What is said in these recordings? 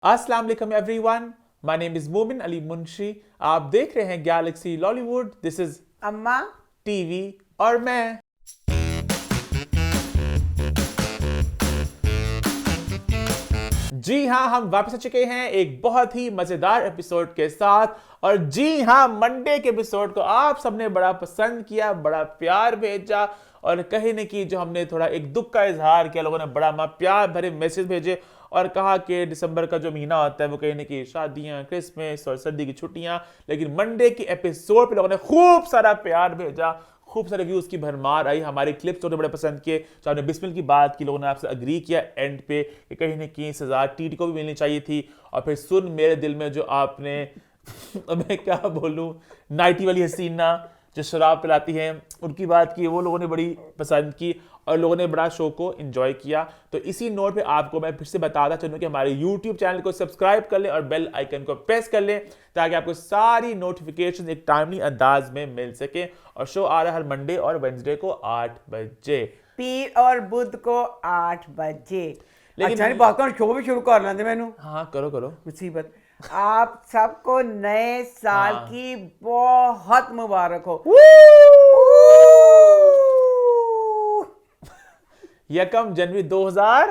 अस्सलाम वालेकुम everyone, my name is मोमिन अली मुंशी। आप देख रहे हैं गैलेक्सी लॉलीवुड। दिस इज अम्मा। टीवी और मैं। जी हाँ, हम वापस आ चुके हैं एक बहुत ही मजेदार एपिसोड के साथ। और जी हाँ, मंडे के एपिसोड को आप सबने बड़ा पसंद किया, बड़ा प्यार भेजा। और कहीं न कहीं जो हमने थोड़ा एक दुख का इजहार किया, लोगों ने बड़ा प्यार भरे मैसेज भेजे और कहा कि दिसंबर का जो महीना होता है वो कहीं न कहीं शादियां, क्रिसमस और सर्दी की छुट्टियां। लेकिन मंडे की एपिसोड पे लोगों ने खूब सारा प्यार भेजा, खूब सारे व्यूज की भरमार आई। हमारे क्लिप्स उन्होंने बड़े पसंद किए। जो आपने बिस्मिल की बात की, लोगों ने आपसे अग्री किया एंड पे कि कहीं ना कहीं सजा टीटी को भी मिलनी चाहिए थी। और फिर सुन मेरे दिल में जो आपने अब मैं क्या बोलूं, नाइटी वाली हसीना जो शराब पिलाती हैं, उनकी बात की, वो लोगों ने बड़ी पसंद की और लोगों ने बड़ा शो को एंजॉय किया। तो इसी नोट पे आपको मैं फिर से बताता चलूं कि हमारे यूट्यूब चैनल को सब्सक्राइब कर लें और बेल आइकन को प्रेस कर लें ताकि आपको सारी नोटिफिकेशन एक टाइमली अंदाज में मिल सके। और शो आ रहा है हर मंडे और वेंसडे को 8 बजे। पीर और बुध को 8 बजे। लेकिन अच्छा नहीं बात करो, शो भी शुरू कर लेंगे। मैनू हाँ, करो करो। मुसीबत। आप सबको नए साल हाँ, की बहुत मुबारक हो। यकम जनवरी 2000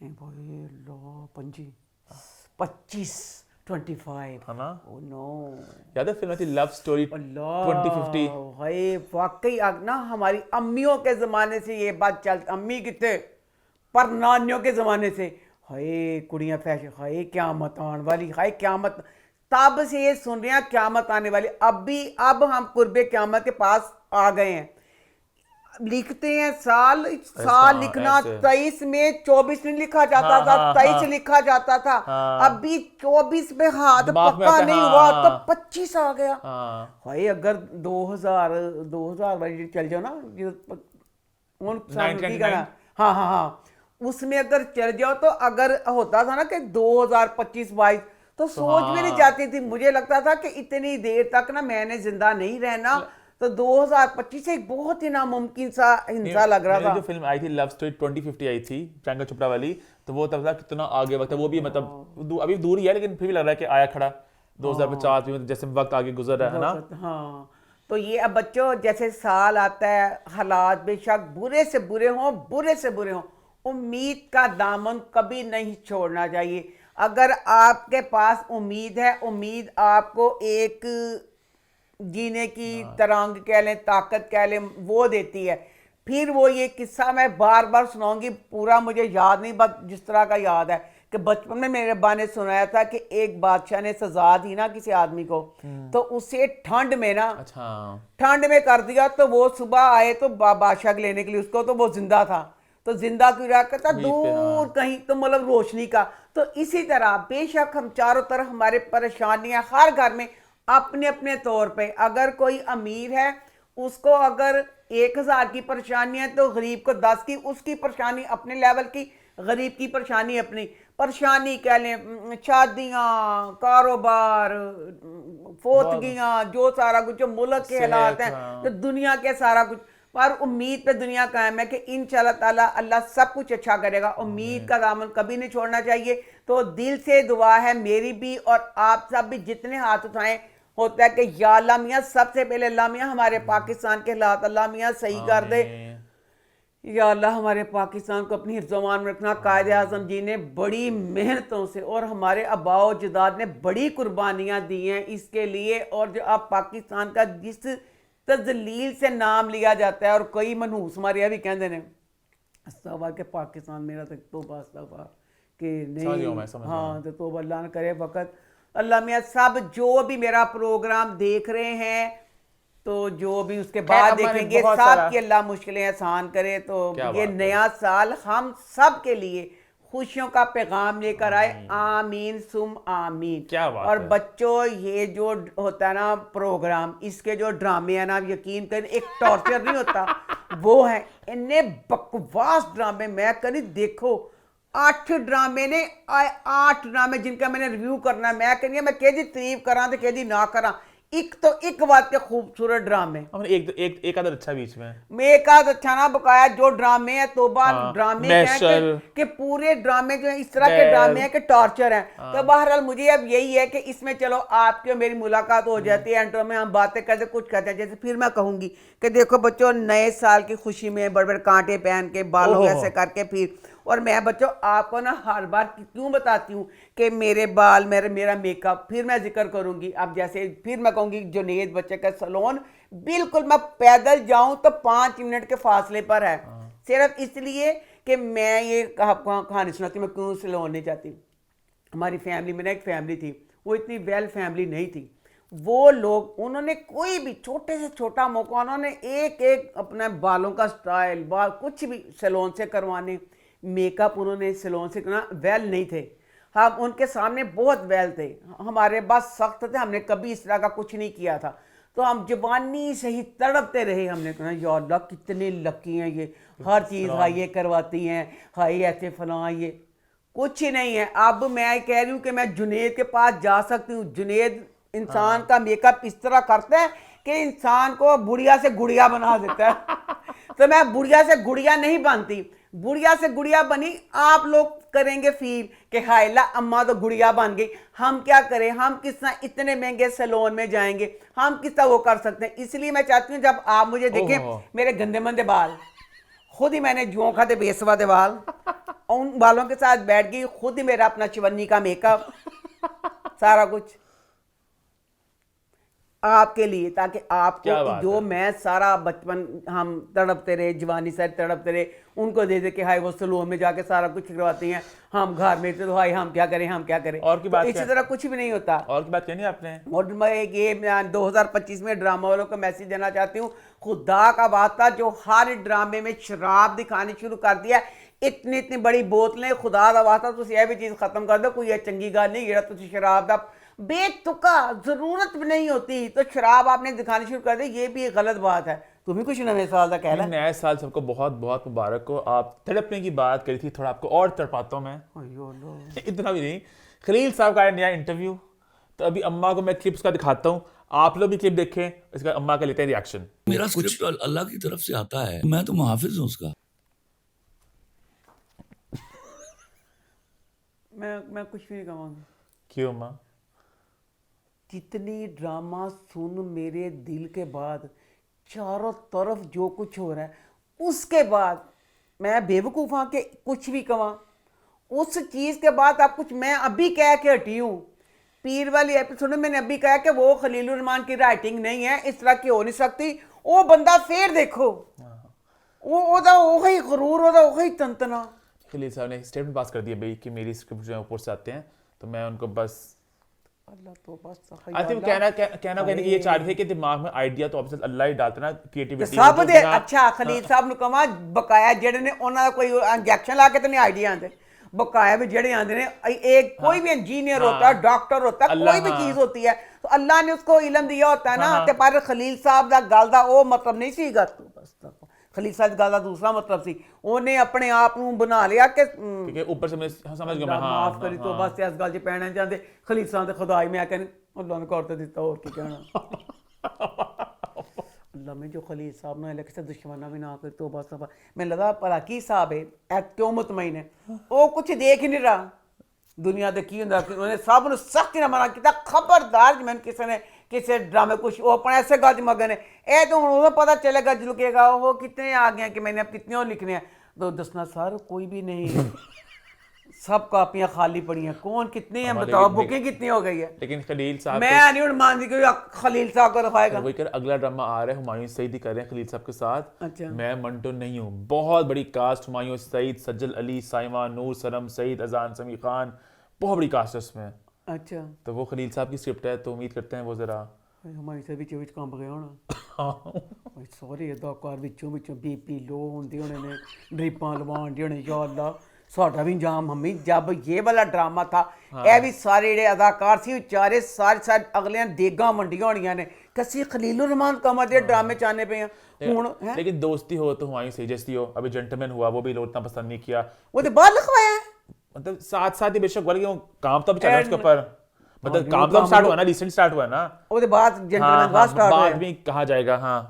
पंजी 25 25। है ना। Oh no. याद है फिल्म थी लव स्टोरी 2050। अल्लाह हाय वाकई ना हमारी अम्मियों के ज़माने से ये बात चल, अम्मी कितने पर नानियों के ज़माने से हाय कुड़ियाँ फैशन, हाय क़यामत आने वाली, हाय क़यामत। तब से ये सुन रहे हैं क़यामत आने वाली। अब हम कुर्बे क़यामत के पास आ गए हैं। लिखते हैं साल साल हाँ, लिखना ऐसे। 23 में 24 नहीं लिखा जाता हाँ था, हाँ 23 हाँ लिखा जाता था। हाँ, अभी 24 पे हाथ दिमाग में पक्का आता है। नहीं हाँ हुआ तो हाँ 25 आ गया। हाँ। भाई अगर 2000 वाली चल जाओ ना, उन साल की का 1999। ना। हाँ हाँ हाँ, उसमें अगर चल जाओ तो अगर होता था ना कि 2025-22 तो तो सोच भी नहीं हाँ, जाती थी। मुझे लगता था कि इतनी देर तक ना मैंने जिंदा नहीं रहना। तो 2025 एक बहुत ही नामुमकिन सा नहीं, हिंसा लग रहा मेरी था। जो फिल्म आई थी लव स्टोरी 2050 आई थी, प्रियंका चोपड़ा वाली। तो वो तब था कितना आगे वक्त है, वो भी मतलब अभी दूर ही है लेकिन फिर भी लग रहा है कि आया खड़ा। हाँ 2050 में जैसे वक्त आगे गुजर रहा है ना। वक्त, हाँ। तो ये अब बच्चों जैसे साल आता है, हालात बेशक बुरे से बुरे हों, बुरे से बुरे हों, उम्मीद का दामन कभी नहीं छोड़ना चाहिए। अगर आपके पास उम्मीद है, उम्मीद आपको एक जीने की तरंग कह लें, ताकत कह लें, वो देती है। फिर वो ये किस्सा मैं बार बार सुनाऊंगी, पूरा मुझे याद नहीं, बस जिस तरह का याद है कि बचपन में मेरे अब्बा ने सुनाया था कि एक बादशाह ने सजा दी ना किसी आदमी को, तो उसे ठंड में ना, अच्छा। ठंड में कर दिया। तो वो सुबह आए तो बादशाह के लेने के लिए उसको, तो वो जिंदा था। तो जिंदा क्यों रहा, कहता वहीं पे दूर हाँ। कहीं, तो मतलब रोशनी का। तो इसी तरह बेशक हम चारों तरफ हमारे परेशानियां हर घर में अपने अपने तौर पे। अगर कोई अमीर है उसको अगर 1000 की परेशानी है तो गरीब को 10 की, उसकी परेशानी अपने लेवल की, गरीब की परेशानी अपनी। परेशानी कह लें शादियाँ, कारोबार, बहुत फोतगियाँ, जो सारा कुछ जो मुल्क के हालात सेहत हैं, जो हाँ। दुनिया के सारा कुछ। पर उम्मीद पे दुनिया कायम है कि इंशाल्लाह ताला अल्लाह सब कुछ अच्छा करेगा। उम्मीद आमीन। का दामन कभी नहीं छोड़ना चाहिए। तो दिल से दुआ है मेरी भी और आप सब भी जितने हाथ उठाएं, होता है कि या अल्लाह मियाँ, सबसे पहले अल्लाह मियाँ हमारे पाकिस्तान के हालात अल्लाह मियाँ सही कर दे। आमीन। या अल्लाह हमारे पाकिस्तान को अपनी हिफ्ज़-ओ-अमान में रखना। कायदे आज़म जी ने बड़ी मेहनतों से और हमारे आबाओ जदाद ने बड़ी कुर्बानियाँ दी हैं इसके लिए। और जो अब पाकिस्तान का जिस तजलील से नाम लिया जाता है, और कई मनहूस हमारे यहाँ भी कहते हैं अस्तगफुर के पाकिस्तान मेरा तो तौबा अस्तगफुर कि समझ गया हूँ, नहीं। मैं समझ गया हाँ हूँ। तो तौबा अल्लाह न करे वक़्त। अल्लाह मियाँ सब जो भी मेरा प्रोग्राम देख रहे हैं, तो जो भी उसके खैर बाद अम्मा ने देखेंगे, बहुत सब सारा। की अल्लाह मुश्किलें आसान करे। तो क्या ये बात है। नया साल हम सब के लिए खुशियों का पैगाम लेकर आए। आमीन। आमीन सुम आमीन। क्या बात और है। बच्चों ये जो होता है ना प्रोग्राम, इसके जो ड्रामे हैं ना, आप यकीन करें एक टॉर्चर नहीं होता, वो है इन्ने बकवास ड्रामे। मैं कहीं देखो 8 ड्रामे ने 8 ड्रामे जिनका मैंने रिव्यू करना है, मैं कहनी मैं कहदी तारीफ करा तो कहदी ना करा। एक बात के खूबसूरत ड्रामे हमने एक आधा अच्छा बीच में में एक आध अच्छा ना बकाया जो ड्रामे हैं तोबा ड्रामे क्या है मैशर। कि पूरे ड्रामे जो है इस तरह के ड्रामे हैं कि टॉर्चर हैं। तो बहरहाल मुझे अब यही है कि इसमें चलो आपकी और मेरी मुलाकात हो जाती है, एंट्रो में हम बातें करते कुछ कहते हैं। जैसे फिर मैं कहूंगी कि देखो बच्चों, नए साल की खुशी में बड़े बड़े कांटे पहन के बालों ओहो। ऐसे करके फिर, और मैं बच्चों आपको ना हर बार क्यों बताती हूँ कि मेरे बाल मेरा मेकअप, फिर मैं जिक्र करूंगी। अब जैसे फिर मैं कहूंगी जुनेद बच्चे का सैलून बिल्कुल मैं पैदल जाऊं तो 5 मिनट के फासले पर है, सिर्फ इसलिए कि मैं ये कहानी सुनाती मैं क्यों सैलून नहीं जाती। हमारी फैमिली में ना एक फैमिली थी, वो इतनी वेल फैमिली नहीं थी। वो लोग उन्होंने कोई भी छोटे से छोटा मौका उन्होंने एक अपने बालों का स्टाइल बाल कुछ भी सैलून से करवाने, मेकअप उन्होंने सैलून से करना, वेल नहीं थे। हम उनके सामने बहुत वेल थे, हमारे पास सख्त थे, हमने कभी इस तरह का कुछ नहीं किया था। तो हम जुबानी से ही तड़पते रहे, हमने कहा या अल्लाह कितने लकी हैं ये, हर चीज़ हाई ये करवाती हैं, हाई ऐसे फलां, ये कुछ ही नहीं है। अब मैं कह रही हूँ कि मैं जुनेद के पास जा सकती हूँ। जुनेद इंसान का मेकअप इस तरह करता है कि इंसान को बुढ़िया से गुड़िया बना देता है। तो मैं बुढ़िया से गुड़िया नहीं बनती, बुढ़िया से गुड़िया बनी, आप लोग करेंगे फील कि हाय ला अम्मा तो गुड़िया बन गई, हम क्या करें, हम किस तरह इतने महंगे सैलून में जाएंगे, हम किस तरह वो कर सकते हैं। इसलिए मैं चाहती हूँ जब आप मुझे देखें मेरे गंदे मंदे बाल, खुद ही मैंने जुओं खाते बेसवा दे बाल, उन बालों के साथ बैठ गई, खुद ही मेरा अपना चिवन्नी का मेकअप सारा कुछ आपके लिए, ताकि आपको जो मैं सारा बचपन हम तड़पते रहे, जवानी से तड़पते रहे, उनको दे दे के हाय वो सैलून में जाके सारा कुछ करवाती हैं, हम घर में तो हाय हम क्या करें, हम क्या करें। और की बात तो इसी तरह कुछ भी नहीं होता। और की बात कहनी आपने, और मैं ये 2025 में ड्रामा वालों को मैसेज देना चाहती हूँ, खुदा का वास्ता जो हर ड्रामे में शराब दिखानी शुरू कर दिया, इतनी इतनी बड़ी बोतलें, खुदा का वास्ता तुम यह भी चीज़ खत्म कर दो, कोई ये चंगी गल नहीं, जेड़ा तुम शराब का बेतुका जरूरत भी नहीं होती तो शराब आपने दिखानी शुरू कर दी, ये भी एक गलत बात है। तुम्हें कुछ नए साल का कहना है। नया साल सबको बहुत बहुत मुबारक हो। आप तड़पने की बात करी थी, थोड़ा आपको और तड़पाता हूँ मैं, इतना भी नहीं। खलील साहब का नया इंटरव्यू, तो अभी अम्मा को मैं क्लिप्स का दिखाता हूँ, आप लोग भी क्लिप देखें, इसका अम्मा का लेते हैं रिएक्शन। मेरा स्क्रिप्ट अल्लाह की तरफ से आता है, मैं तो मुहाफिज हूँ उसका। मैं कुछ भी नहीं कहूँगा। क्यों अम्मा? जितनी ड्रामा सुन मेरे दिल के बाद, चारों तरफ जो कुछ हो रहा है, उसके बाद मैं बेवकूफ़ हाँ कि कुछ भी कहूँ। उस चीज़ के बाद आप कुछ, मैं अभी कह के हटी हूँ, पीर वाली एपिसोड में मैंने अभी कहा कि वो खलीलुर रहमान की राइटिंग नहीं है, इस तरह की हो नहीं सकती। वो बंदा फिर देखो, वही गुरूर, वही तंतना। खलील साहब ने स्टेटमेंट पास कर दिया भाई कि मेरी स्क्रिप्ट जो है ऊपर से आते हैं, तो मैं उनको बस अल्लाह तो बस आई थिंक कहने की ये चाह रहे थे कि दिमाग में आइडिया तो ऑब्वियसली अल्लाह ही डालता ना, क्रिएटिविटी सब दे। अच्छा खलील साहब ने कहा बकाया जेड़े ने उन्होंने कोई इंजेक्शन ला के तो नहीं आइडिया आते, बकाया भी जेड़े आते ने, एक कोई भी इंजीनियर होता है, डॉक्टर होता है, कोई भी चीज होती है तो अल्लाह ने उसको इल्म दिया होता है ना। ते पर खलील साहब दा गल दा वो मतलब नहीं सी गा, खलील साहब दी गल दा दूसरा मतलब सी, उन्हें अपने आप ਨੂੰ बना लिया कि ऊपर से मैं समझ गया, मैं माफ करी तो बस इस गल च पैना चाहते। खलील साहब दे खुदाई मैं कहने अल्लाह ने कर दिता, और की कहना। अल्लाह में जो खलील साहब ने अलग से दुश्मना भी ना कर तो बस मैं लगा भला की साहब है क्यों मुतमईन है, वो कुछ देख ही नहीं रहा दुनिया दे की हुंदा। उन्होंने सब ਨੂੰ सख्ती ਨਾਲ मना किया, खबरदार मैंने किसी ने किसी ड्रामे कुछ वो अपने ऐसे गज मगन है, ये तो उन्हें पता चलेगा झुकेगा वो कितने आ गए कि मैंने अब कितने और लिखने हैं। तो दसना सर कोई भी नहीं, सब कापियां खाली पड़ी हैं, कौन कितने हैं बताओ, बुकिंग कितनी हो गई है। लेकिन खलील साहब मैं नहीं मानती कि खलील साहब को रखाएगा। वही कर, अगला ड्रामा आ रहा है हुमायूं सईद ही कर रहे हैं खलील साहब के साथ। अच्छा। मैं मंटो नहीं हूँ, बहुत बड़ी कास्ट, हुमायूं सईद, सज्जल अली, साइमा नूर, सरम सईद, अजान समी खान, बहुत बड़ी कास्ट है उसमें। अच्छा, तो वो खलील साहब की स्क्रिप्ट है, तो उम्मीद करते हैं वो जरा हमारी से विच कंब गया होना। सॉरी अदाकार विचों बीपी लो होंदे होने ने, ड्रिपां लवान दी होने, या अल्लाह साडा भी इंजाम मम्मी जब ये वाला ड्रामा था, ये भी सारे जेडे अदाकार सी बेचारे सारे अगले देगां मंडियां होनियां ने, कसी खलीलुर रहमान कमर दे ड्रामे चाहने पे हुण। लेकिन दोस्ती हो तो हुमायूं सईद जैसी हो। अभी जेंटलमैन हुआ, वो भी लोग इतना पसंद नहीं किया, वो तो बाहर लिखवाया है, मतलब साथ साथ ही बेशक बोले कि वो काम तो भी चल रहा है उसके ऊपर, मतलब काम तो स्टार्ट हुआ ना, रिसेंट स्टार्ट हुआ ना। ਉਹਦੇ ਬਾਅਦ जेंटलमैन बाद स्टार्ट बाद हुआ। में कहा जाएगा। हाँ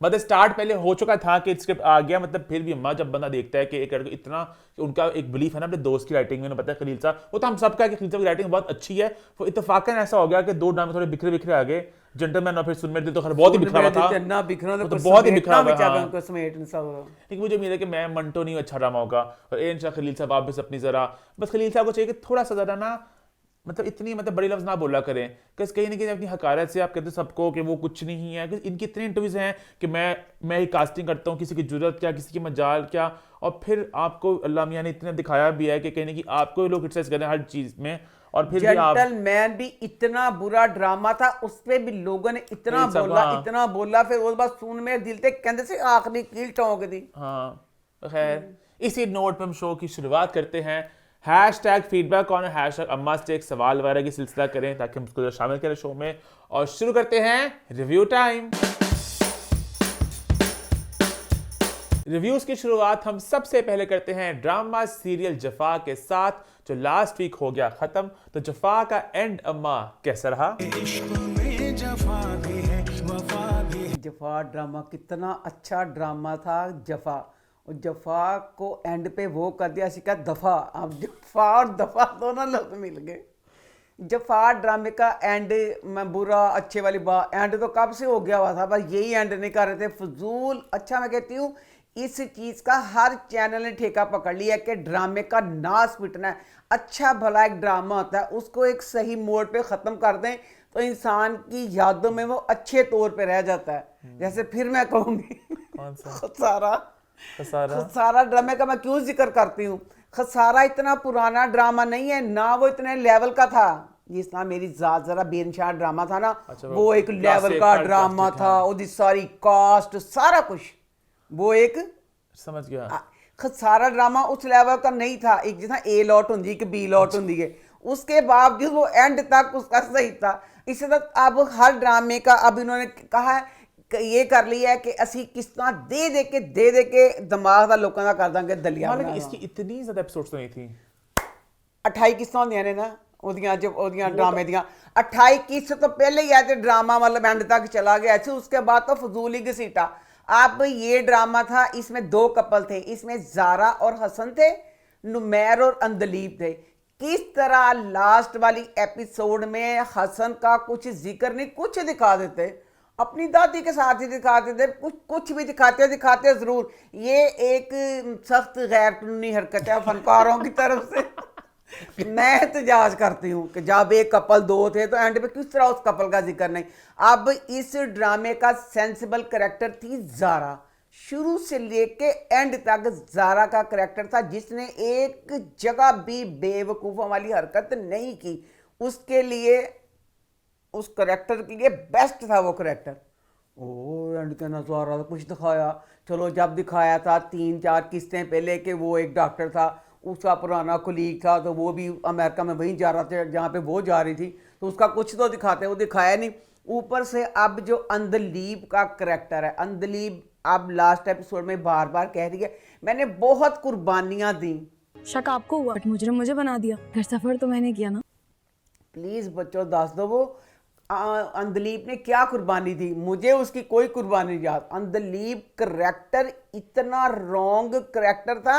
मतलब स्टार्ट पहले हो चुका था कि स्क्रिप्ट आ गया, मतलब फिर भी अम्मा जब बंदा देखता है कि एक लड़का इतना, उनका एक बिलीफ है ना अपने दोस्त की राइटिंग में, उन्हें पता है खलील साहब, वो तो हम सबका कि खलील साहब की राइटिंग बहुत अच्छी है, वो इत्तेफाकन ऐसा हो गया कि दो ड्रामे थोड़े बिखरे बिखरे आ गए, जेंटलमैन और फिर सुनमेर दिल तो खैर बहुत ही बिखरा हुआ था, चन्ना बिखरा वो तो तो बहुत ही बिखरा हुआ बेचारा हाँ। उनको समेट नहीं सब। लेकिन मुझे उम्मीद है कि मैं मंटो नहीं अच्छा ड्रामा होगा, और इंशाल्लाह खलील साहब आप भी अपनी जरा, बस खलील साहब को चाहिए कि थोड़ा सा ज़्यादा ना, मतलब इतनी मतलब बड़ी लफ्ज़ ना बोला करें, कि कहीं ना कहीं अपनी हकारत से आप कहते हैं सबको कि वो कुछ नहीं है, कि इनकी इतनी इंटरव्यूज़ हैं कि मैं ही कास्टिंग करता हूँ, किसी की जरूरत क्या, किसी की मजाल क्या, और फिर आपको अल्लाह मियाँ ने इतना दिखाया भी है कि कहीं ना कहीं आपको लोग क्रिटिसाइज कर रहे हैं हर चीज़ में, और फिर भी आप जेंटलमैन भी इतना बुरा ड्रामा था, उस पे भी लोगों ने इतना सब, बोला हाँ। इतना बोला, फिर उसके बाद सुन में दिल तक कहते से आखिरी कील ठोंक दी। हाँ खैर इसी नोट पे हम शो की शुरुआत करते हैं। हैशटैग फीडबैक ऑन हैशटैग अम्मा से एक सवाल वगैरह की सिलसिला करें ताकि हम उसको शामिल करें शो में, और शुरू करते हैं रिव्यू टाइम। रिव्यूज की शुरुआत हम सबसे पहले करते हैं ड्रामा सीरियल जफा के साथ, जो लास्ट वीक हो गया खत्म। तो जफा का एंड अम्मा कैसा रहा? जफा ड्रामा कितना अच्छा ड्रामा था जफा, और जफा को एंड पे वो कर दिया सिका दफा, अब जफा और दफा दोनों लोग मिल गए। जफा ड्रामे का एंड मैं बुरा अच्छे वाली बात, एंड तो कब से हो गया हुआ था, बस यही एंड नहीं कर रहे थे फजूल। अच्छा मैं कहती हूँ इस चीज़ का हर चैनल ने ठेका पकड़ लिया कि ड्रामे का नाश मिटना है। अच्छा भला एक ड्रामा होता है, उसको एक सही मोड़ पे ख़त्म कर दें तो इंसान की यादों में वो अच्छे तौर पे रह जाता है। जैसे फिर मैं कहूँगी कौन सा? खसारा ड्रामे का मैं क्यों जिक्र करती हूँ, खसारा इतना पुराना ड्रामा नहीं है ना, वो इतने लेवल का था जिस ना मेरी जात जरा बेनशाह ड्रामा था ना। अच्छा, वो एक लेवल का ड्रामा था, उसकी सारी कास्ट सारा कुछ, वो एक समझ गया। खसारा ड्रामा उस लेवल का नहीं था, एक जितना ए लॉट होंगी एक बी लॉट होंगी है, उसके बावजूद वो एंड तक उसका सही था। इसी तक अब हर ड्रामे का अब इन्होंने कहा है ये कर लिया है कि असी किस्तां दे के दिमाग का लोगों का कर देंगे दलिया। हालांकि इसकी इतनी ज्यादा एपिसोड्स तो नहीं थी, 28 किस्तां होंदियां ने ना ओदियां, जब ओदियां ड्रामे दियां 28 किस्त तो पहले ही आए थे, ड्रामा मतलब एंड तक चला गया ऐसे, उसके बाद तो फजूल ही घसीटा। अब ये ड्रामा था, इसमें दो कपल थे, इसमें जारा और हसन थे, नुमैर और अंदलीब थे। किस तरह लास्ट वाली एपिसोड में हसन का कुछ जिक्र नहीं, कुछ दिखा देते अपनी दादी के साथ ही दिखाते थे, कुछ भी दिखाते जरूर। ये एक सख्त गैर कानूनी हरकत है फनकारों की तरफ से। मैं एहतजाज करती हूँ कि जब एक कपल दो थे तो एंड पे किस तरह उस कपल का जिक्र नहीं। अब इस ड्रामे का सेंसिबल करेक्टर थी जारा, शुरू से लेके एंड तक जारा का करेक्टर था जिसने एक जगह भी बेवकूफ़ों वाली हरकत नहीं की। उसके लिए, उस करेक्टर के लिए बेस्ट था वो करेक्टर। ओ एंड के नज़ारा कुछ दिखाया, चलो जब दिखाया था 3-4 किस्तें पहले कि वो एक डॉक्टर था, उसका पुराना कुलीग था, तो वो भी अमेरिका में वहीं जा रहा था जहाँ पे वो जा रही थी, तो उसका कुछ तो दिखाते, वो दिखाया नहीं। ऊपर से अब जो अंदलीब का करेक्टर है, अंदलीब अब लास्ट एपिसोड में बार बार कह रही है मैंने बहुत कुर्बानियाँ दी। शक आपको हुआ बट मुझे बना दिया, घर सफर तो मैंने किया ना। प्लीज़ बच्चों दस दो वो अंदलीब ने क्या कुर्बानी दी, मुझे उसकी कोई कुर्बानी नहीं याद। अंदलीब करेक्टर इतना रॉन्ग करेक्टर था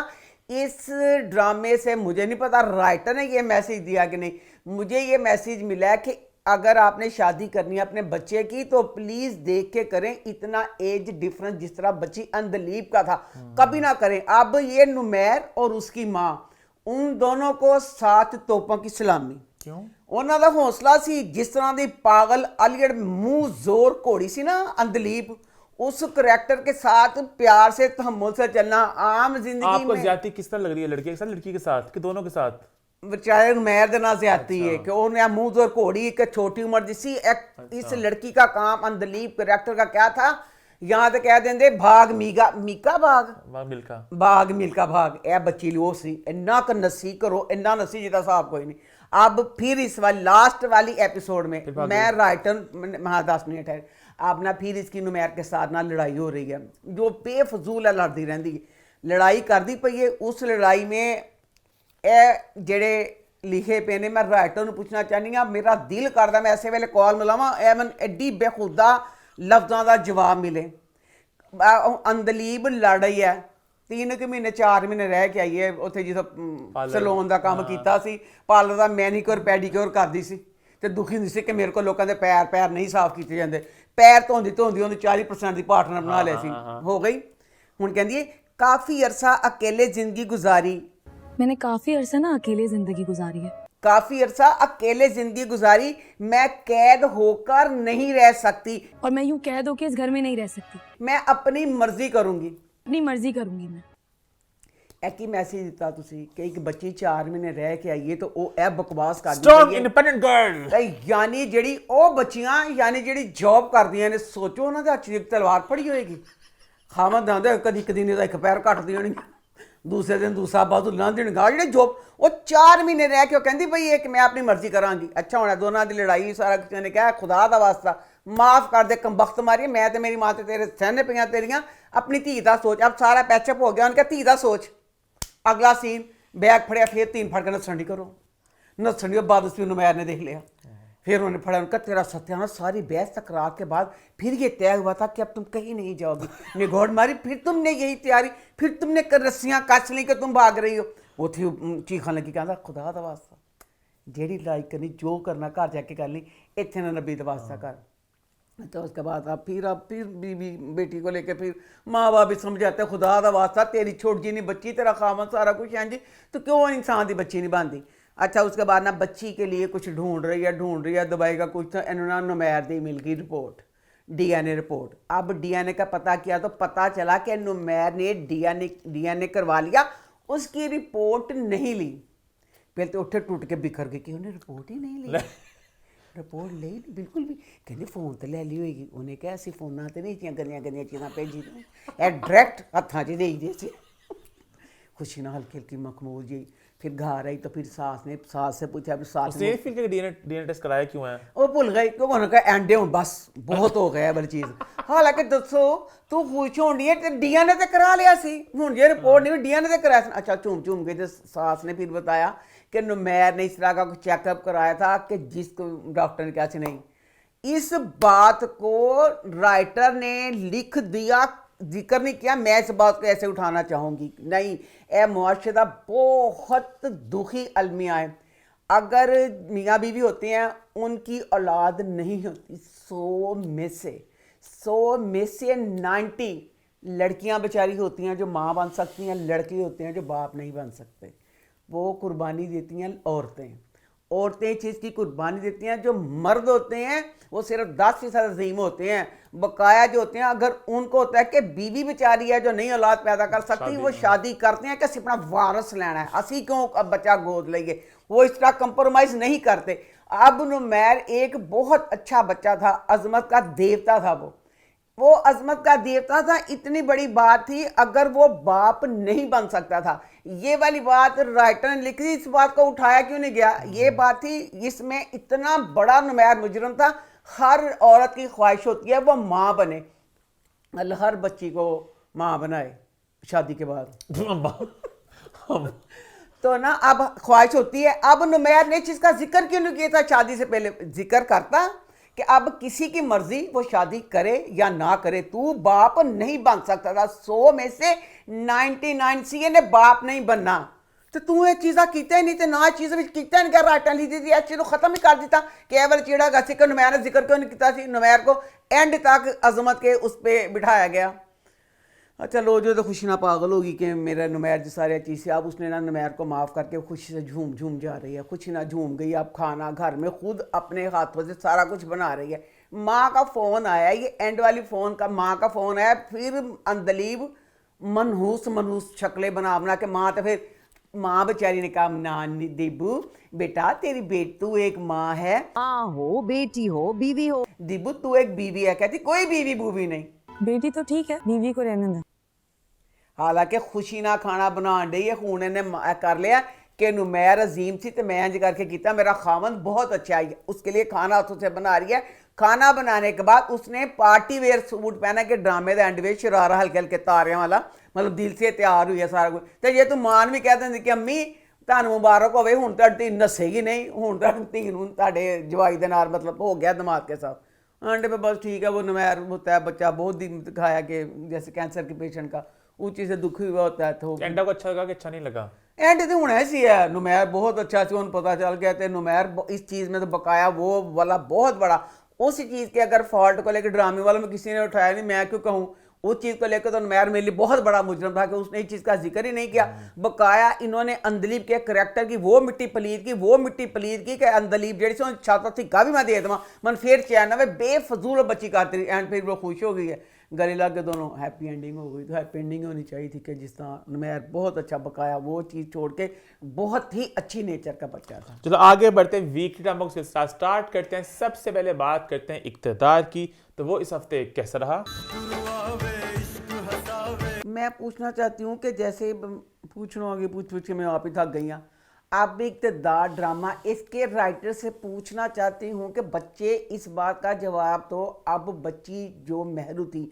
इस ड्रामे से। मुझे नहीं पता राइटर ने ये मैसेज दिया कि नहीं, मुझे ये मैसेज मिला है कि अगर आपने शादी करनी है अपने बच्चे की तो प्लीज़ देख के करें, इतना एज डिफरेंस जिस तरह बच्ची अंदलीब का था कभी ना करें। अब ये नुमैर और उसकी माँ, उन दोनों को 7 तोपों की सलामी। क्यों? ਉਹਨਾਂ ਦਾ ਹੌਸਲਾ ਸੀ, जिस तरह ਦੀ पागल अलियड मुंह जोर घोड़ी सी ना अंदलीब, उस करैक्टर के साथ प्यार से तहम्मुल से चलना आम जिंदगी आपको में। ज्यादती किस तरह लग रही है, लड़के के साथ लड़की के साथ कि दोनों के साथ? बेचारे मैर ਦੇ ਨਾਲ ज्यादती है कि उन्हें मुंह जोर घोड़ी एक छोटी उम्र दी सी। इस लड़की का काम अंदलीब करैक्टर का क्या था, यहाँ तो कह देंगे भाग मीका भाग मिल्का भाग, ए बच्ची लो सी इन्ना क नसी करो, इन्ना नसी जिता साहब कोई नहीं। अब फिर इस वाली लास्ट वाली एपिसोड में मैं राइटर हाँ 10 मिनट है, अब ना फिर इसकी नुमैर के साथ ना लड़ाई हो रही है जो बेफजूल है, लड़ती रहती लड़ाई करती पई है। उस लड़ाई में ए जेड़े ਲਿਖੇ ਪਏ ਨੇ। ਮੈਂ ਰਾਈਟਰ ਨੂੰ ਪੁੱਛਣਾ ਚਾਹੁੰਦੀ ਹਾਂ, ਮੇਰਾ ਦਿਲ ਕਰਦਾ ਮੈਂ ਐਸੇ ਵੇਲੇ ਕਾਲ ਮਿਲਾਵਾਂ, ਇਹ ਮੈਨੂੰ ਐਡੀ ਬੇਖੁਦਾ ਲਫ਼ਜ਼ਾਂ ਦਾ ਜਵਾਬ ਮਿਲੇ। ਅੰਦਲੀਬ ਲੜ ਰਹੀ ਹੈ, 3 ਕੁ ਮਹੀਨੇ 4 ਮਹੀਨੇ ਰਹਿ ਕੇ ਆਈ ਹੈ ਉੱਥੇ, ਜਿੱਥੋਂ ਸੈਲੂਨ ਦਾ ਕੰਮ ਕੀਤਾ ਸੀ, ਪਾਰਲਰ ਦਾ ਮੈਨੀਕਿਉਰ ਪੈਡੀਕਿਉਰ ਕਰਦੀ ਸੀ, ਤੇ ਦੁਖੀ ਹੁੰਦੀ ਸੀ ਕਿ ਮੇਰੇ ਕੋਲ ਲੋਕਾਂ ਦੇ ਪੈਰ ਨਹੀਂ ਸਾਫ਼ ਕੀਤੇ ਜਾਂਦੇ। ਪੈਰ ਧੋਂਦੀ ਉਹਨੂੰ 40% ਦੀ ਪਾਰਟਨਰ ਬਣਾ ਲਿਆ ਸੀ, ਹੋ ਗਈ। ਹੁਣ ਕਹਿੰਦੀ ਹੈ ਕਾफ़ी अरसा अकेले ज़िंदगी गुजारी। मैंने काफी अरसा ना अकेले जिंदगी गुजारी है। काफ़ी अरसा अकेले ज़िंदगी गुजारी, मैं कैद होकर नहीं रह सकती, और मैं यूं कैद होके इस घर में नहीं रह सकती। मैं अपनी मर्जी करूँगी। अपनी मर्जी करूंगी मैं। ਇਹ ਕੀ ਮੈਸੇਜ ਦਿੱਤਾ ਤੁਸੀਂ ਕਿ ਇੱਕ ਬੱਚੀ 4 ਮਹੀਨੇ ਰਹਿ ਕੇ ਆਈਏ ਤਾਂ ਉਹ ਇਹ ਬਕਵਾਸ ਕਰਦੀ स्ट्रॉन्ग ਪਈ ਹੈ। Independent girl. ਯਾਨੀ ਜਿਹੜੀ ਉਹ ਬੱਚੀਆਂ ਯਾਨੀ ਜਿਹੜੀ ਜੌਬ ਕਰਦੀਆਂ ਨੇ, ਸੋਚੋ ਉਹਨਾਂ ਦੇ ਹੱਥ 'ਚ ਇੱਕ ਤਲਵਾਰ ਫੜੀ ਹੋਏਗੀ। ਖਾਵੰਦ ਆਉਂਦੇ ਕਦੀ ਇੱਕ ਦਿਨ ਦਾ ਇੱਕ ਪੈਰ ਕੱਟ ਦੇਣੀ, ਦੂਸਰੇ ਦਿਨ ਦੂਸਰਾ ਬਾਜ਼ੂ ਲਾਂ ਦੇਣਗਾ। ਜਿਹੜੇ ਜੋਬ ਉਹ 4 ਮਹੀਨੇ ਰਹਿ ਕੇ ਉਹ ਕਹਿੰਦੀ ਭਈ ਇੱਕ ਮੈਂ ਆਪਣੀ ਮਰਜ਼ੀ ਕਰਾਂਗੀ। ਅੱਛਾ ਹੁਣ ਦੋਨਾਂ ਦੀ ਲੜਾਈ ਸਾਰਾ ਕੁਝ ਨੇ ਕਿਹਾ ਖੁਦਾ ਦਾ ਵਾਸਤਾ ਮਾਫ ਕਰ ਦੇ ਕੰਬਖਤ ਮਾਰੀ, ਮੈਂ ਤੇ ਮੇਰੀ ਮਾਂ ਤੇ ਤੇਰੇ ਸਹਿਣੇ ਪਈਆਂ ਤੇਰੀਆਂ, ਆਪਣੀ ਧੀ ਦਾ ਸੋਚ। ਅਬ ਸਾਰਾ ਪੈਚਅਪ ਹੋ ਗਿਆ, ਉਹਨਾਂ ਕਿਹਾ ਧੀ ਦਾ ਸੋਚ। ਅਗਲਾ ਸੀਨ ਬੈਗ ਫੜਿਆ, ਫਿਰ 3 ਫੜ ਕੇ ਨੱਸਣ ਦੀ ਕਰੋ। नसण के बाद उसकी नुमैर ने देख लिया, फिर उन्होंने पढ़ा उनका तेरा सत्यानाश। सारी बहस तकरार के बाद फिर ये तय हुआ था कि अब तुम कहीं नहीं जाओगी। निगोड़ मारी, फिर तुमने यही तैयारी, फिर तुमने रस्सियाँ कस ली कि तुम भाग रही हो। वो थी चीखन लगी, कहता खुदा दा वास्ता जेड़ी लड़ाई करनी जो करना घर जाके कर ली, इतने ना नबी दा वास्ता कर। तो उसके बाद अब फिर बीवी बेटी को लेके फिर माँ बाप भी समझाते खुदा दा वास्ता तेरी छोटी जी नहीं बच्ची, तेरा खामन सारा कुछ है जी, तो क्यों इंसान की बच्ची नहीं बनती। अच्छा उसके बाद ना बच्ची के लिए कुछ ढूंढ रही है दवाई का कुछ, तो इन्होंने नुमैर दी मिल गई रिपोर्ट, डीएनए रिपोर्ट। अब डीएनए का पता किया तो पता चला कि नुमैर ने डीएनए करवा लिया, उसकी रिपोर्ट नहीं ली। पहले तो उठे टूट के बिखर गई कि उन्हें रिपोर्ट ही नहीं ली, रिपोर्ट ले ली बिल्कुल भी। कहते फोन तो ले ली होगी, उन्हें क्या ऐसी फोना तो नहीं गंदियां चीज़ां भेजी, डायरैक्ट हत्थां च देई दे। खुशी ना हल्की हल्की मखमूर जी। फिर घर आई तो फिर सास से पूछा, फिर सास ने फिर डीएनए टेस्ट कराया क्यों है? वो भूल गई क्योंकि उन्होंने कहा एंडे हूँ बस बहुत हो गया वाली चीज़। हालांकि दसो तू खुश होनी है, डीएनए तो करा लिया सी, हुण जे रिपोर्ट नहीं डीएनए तो कराया। अच्छा झूम गई तो सास ने फिर बताया कि नुमैर ने इस तरह का कुछ चेकअप कराया था कि जिसको डॉक्टर ने कहा कि नहीं। इस बात को राइटर ने लिख दिया, जिक्र नहीं किया। मैं इस बात को ऐसे उठाना चाहूँगी नहीं, यह मुआशरे का बहुत दुखी अलमिया है। अगर मियाँ बीवी होते हैं उनकी औलाद नहीं होती, 100 में से 90 लड़कियां बेचारी होती हैं जो माँ बन सकती हैं, लड़के होते हैं जो बाप नहीं बन सकते। वो कुर्बानी देती हैं औरतें इस चीज़ की कुर्बानी देती हैं। जो मर्द होते हैं वो सिर्फ 10% अजीम होते हैं, बकाया जो होते हैं अगर उनको होता है कि बीवी बेचारी है जो नहीं औलाद पैदा कर सकती, वो शादी करते हैं कि असी अपना वारस लेना है, असी क्यों अब बच्चा गोद लेंगे, वो इस तरह कंप्रोमाइज़ नहीं करते। अब नुमैर एक बहुत अच्छा बच्चा था, अजमत का देवता था, वो अजमत का देवता था। इतनी बड़ी बात थी, अगर वो बाप नहीं बन सकता था, ये वाली बात राइटर ने लिखी थी, इस बात को उठाया क्यों नहीं गया, ये बात थी। इसमें इतना बड़ा नुमैर मुजरम था। हर औरत की ख्वाहिश होती है वो माँ बने, अल्लाह हर बच्ची को माँ बनाए शादी के बाद। तो ना अब ख्वाहिश होती है। अब नुमैर ने इस चीज़ का जिक्र क्यों नहीं किया था शादी से पहले? जिक्र करता कि अब किसी की मर्जी वो शादी करे या ना करे, तू बाप नहीं बन सकता था। 100 में से 99 सीए ने बाप नहीं बनना, तो तू ये चीज़ा कीता ही नहीं, तो ना चीज़ कीता नहीं, क्या राइटर ली थी चीज़ को ख़त्म ही कर दिता कि एवर चिड़ा गा सिक्कर। नुमैर ने जिक्र क्यों नहीं किया? नुमैर को एंड तक अजमत के उस पर बिठाया गया। अच्छा लो जो तो खुशी ना पागल होगी कि मेरा नुमैर जी सारी चीज़ से। अब उसने ना नुमैर को माफ़ करके खुशी से झूम जा रही है। खुशी ना झूम गई, अब खाना घर में खुद अपने हाथों से सारा कुछ बना रही है। माँ का फ़ोन आया, ये एंड वाली फ़ोन का माँ का फ़ोन आया, फिर अंदलीब मनहूस शक्लें बना के माँ, तो फिर माँ बेचारी ने कहा नानी दीबू बेटा तेरी तू एक माँ है, माँ हो, बेटी हो, बीवी हो। दीबू तू एक बीवी है। कहती कोई बीवी बूवी नहीं, बेटी तो ठीक है, बीवी को रहने दे। हालांकि खुशी ना खाना बनाने डी है, हुण इन्हें कर लिया कि नुमैर अजीम सी, तो मैं इंज करके किया, मेरा खामन बहुत अच्छा है, उसके लिए खाना हाथों से बना रही है। खाना बनाने के बाद उसने पार्टी वेयर सूट पहना के ड्रामे का एंड वे शरारा हल्के हल्के तारियां वाला, मतलब दिल से तैयार हुई है सारा कुछ। तो ये तू मान भी कह दें कि अम्मी ਤੁਹਾਨੂੰ ਮੁਬਾਰਕ ਹੋਵੇ, ਹੁਣ ਤੁਹਾਡੀ ਧੀ ਨਸੇਗੀ नहीं, ਹੁਣ ਤੁਹਾਡੀ ਧੀ ਨੂੰ ਤੁਹਾਡੇ ਜਵਾਈ ਦੇ ਨਾਲ मतलब हो गया दिमाग के साथ। आंटे पे बस ठीक है, वो नमैर होता है बच्चा, बहुत दिन दिखाया कि जैसे कैंसर के पेशेंट का उस चीज़ से दुखी हुआ होता है। तो एंडा को अच्छा लगा कि अच्छा नहीं लगा? एंड तो होना ऐसी है, नुमैर बहुत अच्छा सी, उन्हें पता चल गया तो नुमैर इस चीज़ में तो बकाया वो वाला बहुत बड़ा, उस चीज़ के अगर फॉल्ट को लेकर ड्रामे वालों में किसी ने उठाया नहीं, मैं क्यों कहूँ, उस चीज़ को लेकर तो नुमैर मेरे लिए बहुत बड़ा मुजरम था कि उसने इस चीज़ का जिक्र ही नहीं किया। बकाया इन्होंने अंदलीब के करैक्टर की वो मिट्टी पलीद की कि अंदलीब जेड़ी से छाता थी का भी मैं दे देवा मन फिर चैन ना वे बेफजूल बच्ची करती रही, एंड फिर वो खुश हो गई है, गले लग के दोनों हैप्पी एंडिंग हो गई। तो हैप्पी एंडिंग होनी चाहिए थी कि जिस तरह नुमैर बहुत अच्छा बकाया, वो चीज़ छोड़ के बहुत ही अच्छी नेचर का बच्चा था। चलो आगे बढ़ते हैं, वीकली ड्रामा के साथ स्टार्ट करते हैं। सबसे पहले बात करते हैं इक़्तिदार की, तो वो इस हफ्ते कैसा रहा? मैं पूछना चाहती हूँ कि जैसे पूछना आगे पूछ के मैं आप ही थक गई हूँ। अब इक़्तिदार ड्रामा इसके राइटर से पूछना चाहती हूँ कि बच्चे इस बात का जवाब तो, अब बच्ची जो मेहरू थी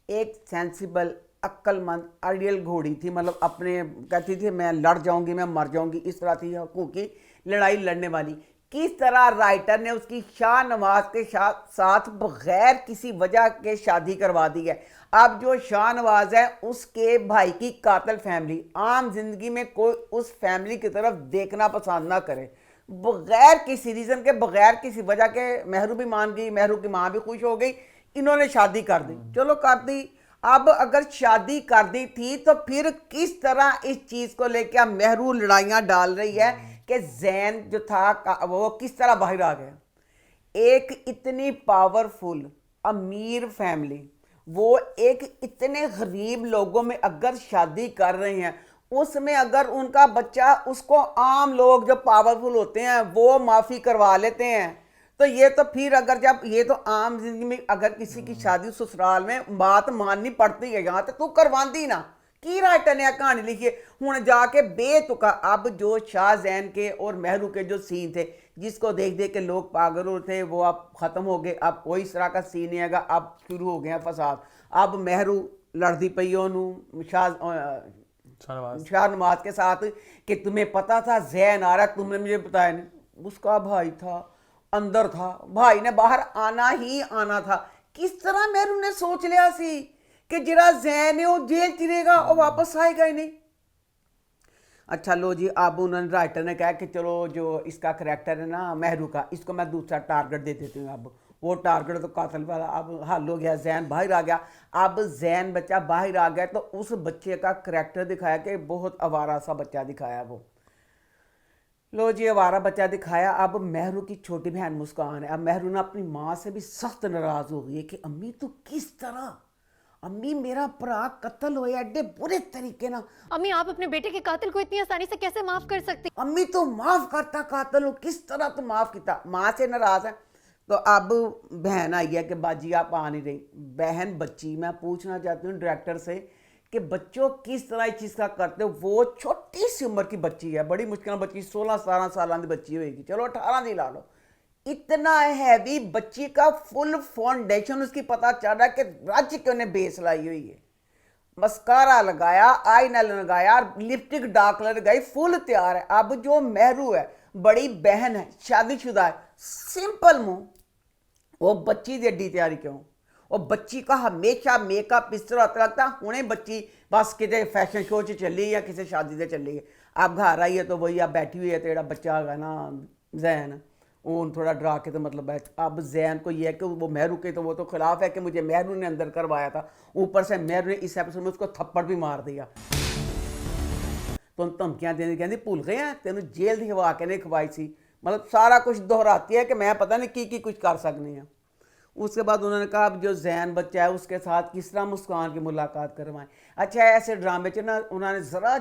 एक सेंसिबल अक्लमंद आइडियल घोड़ी थी, मतलब अपने कहती थी मैं लड़ जाऊंगी, मैं मर जाऊंगी, इस तरह थी हकूक़ की लड़ाई लड़ने वाली। किस तरह राइटर ने उसकी शाहनवाज के साथ बगैर किसी वजह के शादी करवा दी है। अब जो शाहनवाज है उसके भाई की कातिल फैमिली, आम जिंदगी में कोई उस फैमिली की तरफ देखना पसंद ना करे, बगैर किसी रीज़न के, बगैर किसी वजह के मेहरू भी मान गई, मेहरू की माँ भी खुश हो गई, इन्होंने शादी कर दी। चलो कर दी, अब अगर शादी कर दी थी तो फिर किस तरह इस चीज़ को लेकर मेहरू लड़ाइयाँ डाल रही है कि जैन जो था वो किस तरह बाहर आ गया। एक इतनी पावरफुल अमीर फैमिली, वो एक इतने गरीब लोगों में अगर शादी कर रहे हैं, उसमें अगर उनका बच्चा, उसको आम लोग जो पावरफुल होते हैं वो माफ़ी करवा लेते हैं, तो ये तो फिर अगर जब ये तो आम जिंदगी में अगर किसी की शादी ससुराल में बात माननी पड़ती है, यहाँ तो तू करवाती ना की राइटर ने कहानी लिखी है। हूँ जाके बेतुका अब जो शाहजैन के और मेहरू के जो सीन थे, जिसको देख देख के लोग पागल हो रहे थे, वो अब ख़त्म हो गए। अब कोई इस तरह का सीन नहीं आएगा, अब शुरू हो गया फसाद। अब मेहरू लड़ती पई शाहनवाज के साथ कि तुम्हें पता था जैन आ रहा, तुमने मुझे बताया नहीं। उसका भाई था, अंदर था, भाई ने बाहर आना ही आना था। किस तरह मेहरू ने सोच लिया सी कि जरा जैन है वो जेल चिरेगा और वापस आएगा ही नहीं। अच्छा लो जी, अब उन्होंने राइटर ने कहा कि चलो जो इसका करैक्टर है ना मेहरू का, इसको मैं दूसरा टारगेट दे देती हूँ। अब वो टारगेट तो कातिल वाला अब हल हो गया, जैन बाहर आ गया। अब जैन बच्चा बाहर आ गया तो उस बच्चे का करैक्टर दिखाया कि बहुत आवारा सा बच्चा दिखाया। वो लो जी आवारा बच्चा दिखाया। अब मेहरू की छोटी बहन मुस्कान है, अब मेहरू ना अपनी माँ से भी सख्त नाराज़ हो गई है कि अम्मी तू किस तरह, अम्मी मेरा भरा कत्ल होया एडे बुरे तरीके ना। अम्मी आप अपने बेटे के कातिल को इतनी आसानी से कैसे माफ कर सकती? अम्मी तो माफ करता कातिल हो, किस तरह तो माफ किया, माँ से नाराज है। तो अब बहन आई है कि बाजी आप आ नहीं रही। बहन बच्ची, मैं पूछना चाहती हूँ डायरेक्टर से कि बच्चों किस तरह इस चीज़ का करते हो। वो छोटी सी उम्र की बच्ची है, बड़ी मुश्किल बच्ची, 16-17 साल की बच्ची होगी, चलो 18 दी ला लो। इतना हैवी बच्ची का फुल फाउंडेशन उसकी पता चल रहा है कि राज्य के उन्हें बेस लाई हुई है, मस्कारा लगाया, आईलाइनर लगाया, लिपस्टिक डार्क कलर लगाई, फुल तैयार है। अब जो मेहरू है, बड़ी बहन है, शादीशुदा है, सिंपल मुंह, वो बच्ची की एडी तैयारी क्यों? और बच्ची का हमेशा मेकअप इस तरह लगता हुणे बच्ची बस किसी फैशन शो च चली या किसी शादी से चली है। अब घर आई है तो वही अब बैठी हुई है, तो जो बच्चा है ना जैन, वो थोड़ा डरा के तो मतलब बैठ। अब जैन को ये है कि वो मेहरू के तो वो तो खिलाफ है कि मुझे मेहरू ने अंदर करवाया था, ऊपर से मेहरू ने इस एपिसोड में उसको थप्पड़ भी मार दिया। तो धमकियाँ देने कहती भूल गए हैं तेन जेल की हवा के नहीं खवाई सी, मतलब सारा कुछ दोहराती है कि मैं पता नहीं की कुछ कर सकनी है। उसके बाद उन्होंने कहा अब जो जैन बच्चा है उसके साथ किस तरह मुस्कान की मुलाकात करवाएं। अच्छा ऐसे ड्रामे च ना उन्होंने ज़रा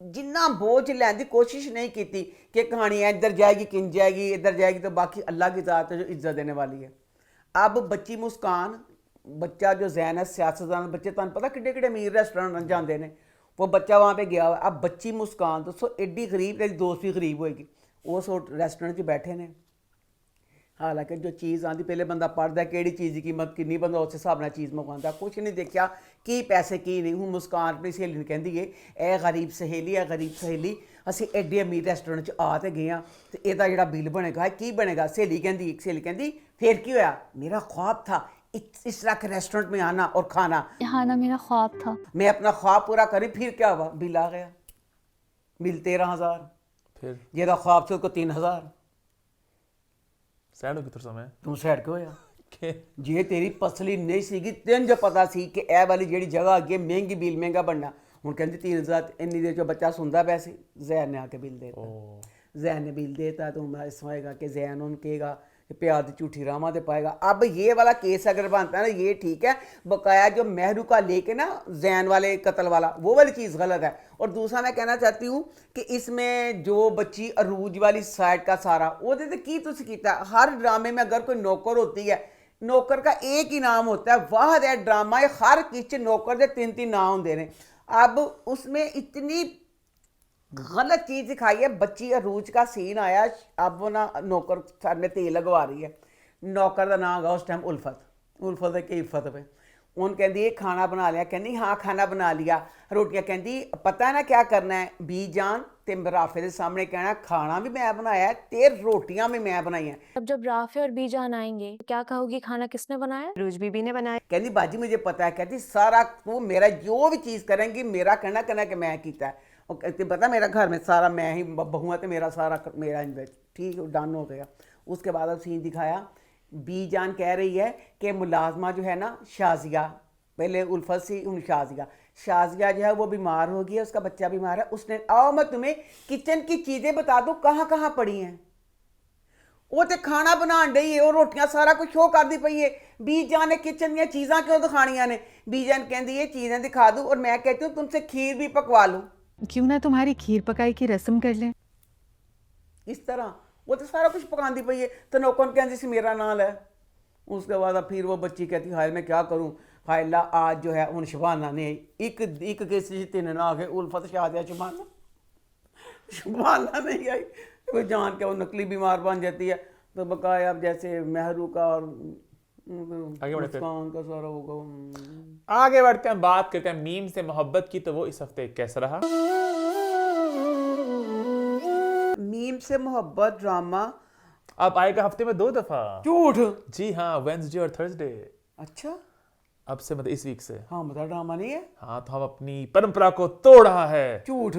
जिन्ना बोझ लैन की कोशिश नहीं की कि कहानी इधर जाएगी किन जाएगी, इधर जाएगी तो बाकी अल्लाह की ज़ात है जो इज्जत देने वाली है। अब बच्ची मुस्कान, बच्चा जो जैन है, सियासतदान बच्चे तुम पता किड्डे किड्डे अमीर रेस्टोरेंट जाते हैं, वो बच्चा वहाँ पे गया हुआ। अब बच्ची मुस्कान दोस्तों एड्डी गरीब, तेरी दोस्त भी गरीब होएगी, उस रेस्टोरेंट च बैठे ने। हालांकि जो चीज़ आती पहले बंदा पढ़ता है कि चीज़ की कीमत कितनी, बंदा उस हिसाब से चीज़ मंगवाता, कुछ नहीं देखा कि पैसे की नहीं। हूँ मुस्कान अपनी सहेली ने कहती है ए गरीब सहेली, ए गरीब सहेली ਅਸੀਂ ਐਡੇ ਅਮੀਰ ਰੈਸਟੋਰੈਂਟ 'ਚ ਆ ਤੇ ਗਏ ਹਾਂ ਤੇ ਇਹਦਾ ਜਿਹੜਾ ਬਿੱਲ ਬਣੇਗਾ ਕੀ ਬਣੇਗਾ। ਸਹੇਲੀ ਕਹਿੰਦੀ ਫਿਰ ਕੀ ਹੋਇਆ, ਮੇਰਾ ख्वाब था इस तरह के रेस्टोरेंट में आना और खाना। यहाँ ना मेरा ख्वाब था। मैं अपना ख्वाब पूरा करी, फिर क्या हुआ, बिल आ गया, बिल 13,000। फिर ਜਿਹਦਾ ख्वाब से उसको 3,000। ਸੈਡ ਹੋ ਗਈ ਥੋੜਾ ਮੈਂ ਤੂੰ ਸਾਈਡ ਕਿਉਂ ਹੋਇਆ? ਕਿ ਜੇ ਤੇਰੀ ਪਸਲੀ ਨਹੀਂ ਸੀਗੀ, ਤੈਨੂੰ ਜੋ ਪਤਾ ਸੀ ਕਿ ਇਹ ਵਾਲੀ ਜਿਹੜੀ ਜਗ੍ਹਾ ਅੱਗੇ ਮਹਿੰਗੀ ਬਿੱਲ ਮਹਿੰਗਾ ਬਣਨਾ, ਹੁਣ ਕਹਿੰਦੀ 3,000 ਇੰਨੀ ਦੇਰ ਚ ਬੱਚਾ ਸੁਣਦਾ ਪਿਆ ਸੀ, ਜ਼ੈਨ ਨੇ ਆ ਕੇ ਬਿੱਲ ਦੇਤਾ। जैन ने बिल देता तो मैं समझेगा कि जैन उन कहेगा कि प्यार की झूठी रामा दे पाएगा। अब ये वाला केस अगर बनता है ना, ये ठीक है, बकाया जो मेहरू का लेके ना जैन वाले कत्ल वाला, वो वाली चीज़ गलत है। और दूसरा मैं कहना चाहती हूँ कि इसमें जो बच्ची अरूज वाली साइड का सारा वो की तुस कीता। हर ड्रामे में अगर कोई नौकर होती है, नौकर का एक ही नाम होता है, वाहद है ड्रामा, हर किस नौकर के 3-3 नाम होंगे ने। अब उसमें इतनी गलत चीज़ दिखाई है। बच्ची अरूज का सीन आया, अब वो ना नौकर सर में तेल लगवा रही है, नौकर का नाम है उस टाइम उल्फत की इफ्फत पे। उन कहती खाना बना लिया, कहती हाँ खाना बना लिया, रोटियां कहती पता है ना क्या करना है, बी जान ते राफे के सामने कहना खाना भी मैं बनाया है ते रोटियां भी मैं बनाई हैं। अब जब राफे और बीजान आएंगे क्या कहोगी, खाना किसने बनाया? रोज बीबी ने बनाया। कहती बाजी मुझे पता है, कहती सारा तू मेरा जो भी चीज़ करेंगी मेरा कहना कि मैं किया है। और कहती पता मेरा घर में सारा मैं ही बहू है तो मेरा सारा मेरा इन्वेस्ट ठीक डन हो गया। उसके बाद अब सीन दिखाया, बी जान कह रही है कि मुलाजमा जो है ना शाजिया, पहले उल्फत सी उन शाजिया जो है वो बीमार हो गई है, उसका बच्चा बीमार है। उसने आओ मैं तुम्हें किचन की चीज़ें बता दूँ कहाँ कहाँ पड़ी हैं। वो तो खाना बना रही है, वो रोटियां सारा कुछ शो कर दी पई है। बी जान ने किचन दी चीज़ां क्यों दिखानियां ने? बी जान कहती है चीज़ें दिखा दूँ और मैं कहती हूँ तुमसे खीर भी पकवा लूँ। क्यों ना तुम्हारी खीर पकाई की रस्म कर लें। इस तरह वो तो सारा कुछ पकाती पई है, तो नौकर कहती सी मेरा नाल है। उसके बाद अब फिर वो बच्ची कहती हाय मैं क्या करूँ, हाय ला आज जो है उन शबाना ने एक केस 3 ना आ गए, उल्फत शादिया शबाना नहीं आई, कोई जान के वो नकली बीमार बन जाती है। तो बकाया अब जैसे मेहरू का और मुस्कान का सारा होगा। आगे बढ़ते हैं, बात करते हैं मीम से मोहब्बत की। तो वो इस हफ्ते कैसा रहा? मीम से मोहब्बत ड्रामा अब आएगा हफ्ते में 2 दफा। झूठ? जी हाँ, वेडनेसडे और थर्सडे। अच्छा, अब से मतलब इस वीक से। हाँ मतलब ड्रामा नहीं है। हाँ तो हम अपनी परंपरा को तोड़ रहा है। झूठ?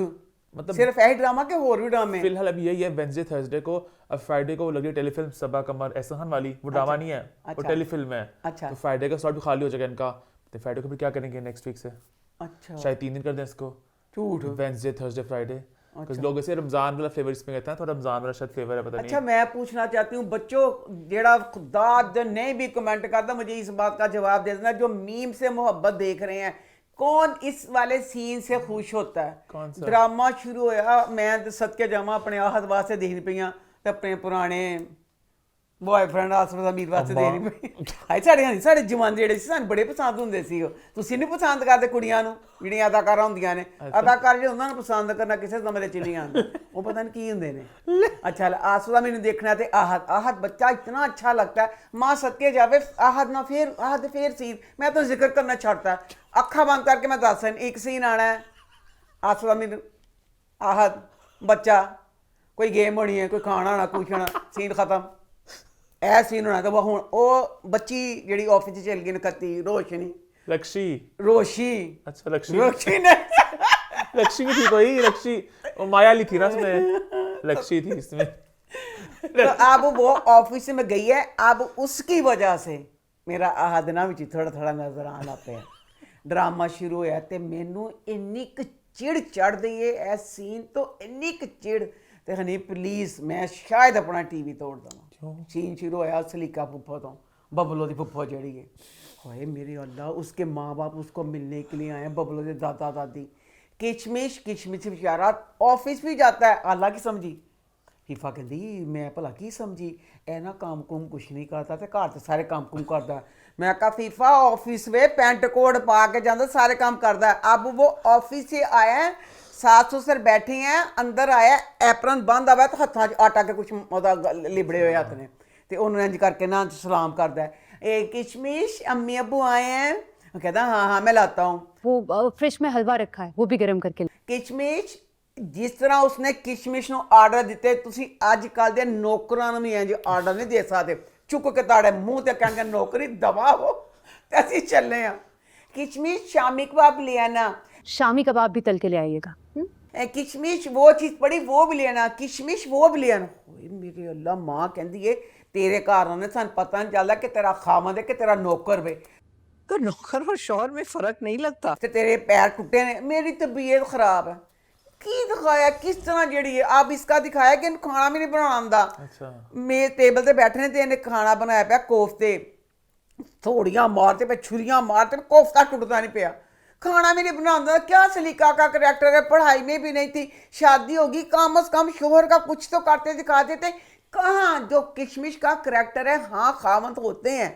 मतलब सिर्फ यही ड्रामा के और भी ड्रामे? फिलहाल अभी यही है, वेडनेसडे थर्सडे को। अब फ्राइडे को वो लगी टेलीफिल्म सबा कमर एहसान वाली, वो ड्रामा नहीं है, वो अच्छा। टेलीफिल्म है। अच्छा। तो फ्राइडे का स्लॉट भी खाली हो जाएगा इनका, तो फ्राइडे को फिर क्या करेंगे नेक्स्ट वीक से? अच्छा, शायद 3 दिन कर दें इसको, झूठ? Wednesday Thursday Friday. कुछ लोग ऐसे रमजान वाला फ्लेवर इसमें कहते हैं, तो रमजान वाला शायद फ्लेवर है, पता अच्छा नहीं। मैं पूछना चाहती हूँ बच्चों, जेड़ा खुदा जो नहीं भी कमेंट करता मुझे इस बात का जवाब दे देना, जो मीम से मोहब्बत देख रहे हैं, कौन इस वाले सीन से खुश होता है? कौन सा? ड्रामा शुरू होया, मैं तो सदके जावा अपने आहद वास्ते देखनी पईयां ते अपने पुराने बॉयफ्रेंड आसपास अमीर वास्ते देखनी पई। हाय साढ़े जवान जेह्ड़े सी सानूं बड़े पसंद हुंदे सी। तुसीं नहीं पसंद करदे कुड़ियां नूं ਜਿਹੜੀਆਂ ਅਦਾਕਾਰਾਂ ਹੁੰਦੀਆਂ ਨੇ? ਅਦਾਕਾਰ ਜਿਹੜੇ ਉਹਨਾਂ ਨੂੰ ਪਸੰਦ ਕਰਨਾ ਕਿਸੇ ਸਮੇਂ ਤੇ ਚਲੀ ਆਉਂਦਾ, ਉਹ ਪਤਾ ਨਹੀਂ ਕੀ ਹੁੰਦੇ ਨੇ। अच्छा आसू का मैंने देखना थे आहद बच्चा इतना अच्छा लगता है, माँ सदके जावे आहद ना फिर सीन मैं तो जिक्र करना छाड़ता है। अखा बंद करके मैं दस एक सीन आना है, आसू का मैंने आहद बच्चा कोई गेम होनी है, कोई खाना ना कुछ ना, सीन खत्म। ਇਹ ਸੀਨ ਹੋਣਾ। ਤਾਂ ਹੁਣ ਉਹ ਬੱਚੀ ਜਿਹੜੀ ਆਫਿਸ 'ਚ ਚਲ ਗਈ ਨਕਤੀ रोशी अच्छा लक्ष्मी ने लक्ष्मी थी कोई, लक्ष्मी वो माया ली थी ना उसमें, लक्ष्मी थी इसमें। तो अब वो ऑफिस में गई है, अब उसकी वजह से मेरा आहदना भी थोड़ा नजर आना पे ड्रामा शुरू होया। ते मैनू इन्नी क चिड़ चढ़ दी है ए सीन तो, इन्नी क चिड़ ते हनी प्लीज मैं शायद अपना टीवी तोड़ दूँ। सीन शुरू होया सलीका फुफ्फो तो, बबलो दी फुफ्फो जड़ी है, हाय मेरे अल्लाह, उसके माँ बाप उसको मिलने के लिए आए हैं, बबलो के दादा दादी। किशमिश बेचारा ऑफिस भी जाता है, हालांकि समझी फीफा कहती मैं भला की समझी, ए ना काम कुम कुछ नहीं करता तो घर तो सारे काम कुम करता। मैं कहा फीफा ऑफिस वे पैंट कोट पा के जाता सारे काम करता है। अब वो ऑफिस से आया है, सास ससुर बैठे हैं, अंदर आया एप्रन बंद आया तो हथा आटा के कुछ लिबड़े हुए हथ ने, तो उन्होंने इंज करके ना सलाम करता है, ए किशमिश अम्मी अबू आए हैं? कहता हाँ मैं लाता हूँ। वो फ्रिज में हलवा रखा है, वो भी गर्म करके। किशमिश ਜਿਸ ਤਰ੍ਹਾਂ ਉਸਨੇ ਕਿਸ਼ਮਿਸ਼ ਨੂੰ ਆਰਡਰ ਦਿੱਤੇ, ਤੁਸੀਂ ਅੱਜ ਕੱਲ ਦੇ ਨੌਕਰਾਂ ਨੂੰ ਵੀ ਇੰਜ ਆਰਡਰ ਨਹੀਂ ਦੇ ਸਕਦੇ। ਚੁੱਕ ਕੇ ਤੁਹਾਡੇ ਮੂੰਹ ਤੇ ਕਹਿਣਗੇ ਨੌਕਰੀ ਦਬਾਓ ਤੇ ਅਸੀਂ ਚੱਲੇ ਆ। किशमिश शामी कबाब ले आना, शामी कबाब भी तल के ले आइएगा। किशमिश वो चीज़ पड़ी वो भी ले आना, किशमिश वो भी ले आना। ओए मेरे अल्लाह, माँ कहती है तेरे घर आने सन पता नहीं चलता कि तेरा खामद है कि तेरा नौकर वे। तो नौकर और शौहर में फर्क नहीं लगता। ते तेरे पैर टूटे ने, मेरी तबीयत खराब है। की दिखाया किस तरह जड़ी है, अब इसका दिखाया कि खाना भी नहीं बनाना आंदा। अच्छा। मेरे टेबल ते बैठे ने ते इन्हें खाना बनाया पिया कोफ्ते, थोड़ियां मारते पे छुरियां मारते, कोफ्ता टूटता नहीं पिया। खाना भी नहीं बनाता, क्या सलीका का करैक्टर है, पढ़ाई में भी नहीं थी, शादी होगी, कम अज कम शोहर का कुछ तो करते दिखाते थे। कहाँ जो किशमिश का करैक्टर है, हाँ खामत होते हैं,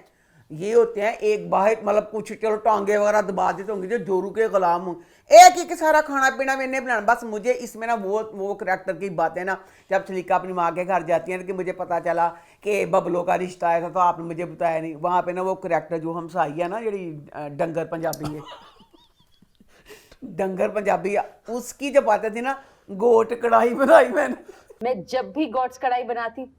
ये होते हैं एक बाहर मतलब कुछ चलो टांगे वगैरह दबा देते होंगे जो जोरू के गुलाम हों, एक ही के सारा खाना पीना मैंने बनाना। बस मुझे इसमें ना वो करैक्टर की बातें ना, जब सलीका अपनी माँ के घर जाती है कि मुझे पता चला कि बबलों का रिश्ता आया था तो आपने मुझे बताया नहीं, वहाँ पे ना वो करैक्टर जो हमसाई है ना जी डंगर पंजाबी है डंगर पंजाबी, उसकी जब बातें थी ना, गोट कढ़ाई बनाई मैंने। मैं जब भी गोट्स कढ़ाई बनाती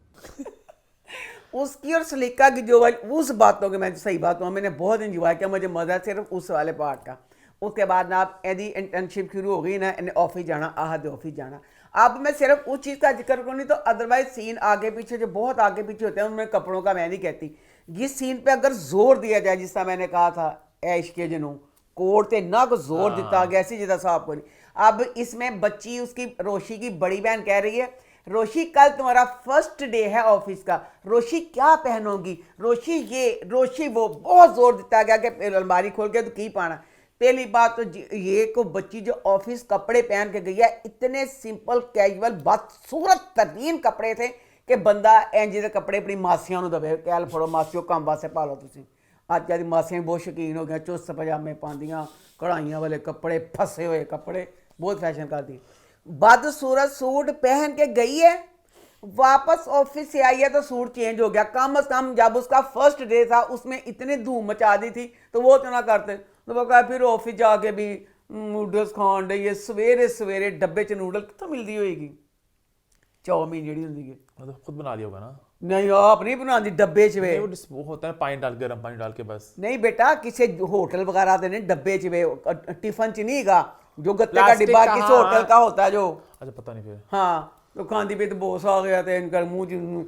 उसकी और सलीका की जो उस बातों के, मैं सही बात हूँ, मैंने बहुत इंजॉय किया, मुझे मज़ा सिर्फ उस वाले पार्ट का। उसके बाद ना आप यदि इंटर्नशिप शुरू हो गई ना, इन्हें ऑफिस जाना, आहद ऑफिस जाना। अब मैं सिर्फ उस चीज़ का जिक्र करूँ नहीं तो अदरवाइज सीन आगे पीछे जो बहुत आगे पीछे होते हैं उनमें कपड़ों का मैं नहीं कहती। जिस सीन पे अगर जोर दिया जाए, जिस तरह मैंने कहा था ऐश के जनू कोट ते ना को जोर दिता गया ऐसी जिदा साहब को नहीं। अब इसमें बच्ची उसकी रोशी की बड़ी बहन कह रही है, रोशी कल तुम्हारा फर्स्ट डे है ऑफिस का, रोशी क्या पहनोगी, रोशी ये रोशी वो, बहुत जोर दिता गया कि अलमारी खोल के तो की पाना। पहली बात तो ये को बच्ची जो ऑफिस कपड़े पहन के गई है, इतने सिंपल कैजुअल बदसूरत तरीन कपड़े थे कि बंदा इंज दे कपड़े अपनी मासियां नूं दवे, कैल फड़ो मासियों काम वास्ते पा लो तुसीं। अज कल मासियां बहुत शौकीन हो गए, चुस्त पजामे पांदियां, कढ़ाइयां वाले कपड़े, फसे हुए कपड़े, बहुत फैशन करती। बदसूरत सूट पहन के गई है, वापस ऑफिस से आई है तो सूट चेंज हो गया। कम अज कम जब उसका फर्स्ट डे था उसमें इतनी धूम मचा दी थी तो वो तो ना करते, तो वो कहा फिर ऑफिस जाके भी नूडल्स खान रही है, सवेरे सवेरे डब्बे च नूडल कितों मिलती होएगी, चाउमीन जी होंगी है, मतलब खुद बना लिया होगा ना? नहीं आप नहीं बनाती डब्बे च वे, वो होता है पानी डाल, गर्म पानी डाल के बस। नहीं बेटा किसी होटल वगैरह दे नहीं डब्बे च वे, टिफिन च नहीं गा जो गत्ते का डिब्बा किसी होटल का होता है जो। अच्छा पता नहीं फिर। हाँ तो खांदी पे तो बोस आ गया तो इनका मुँह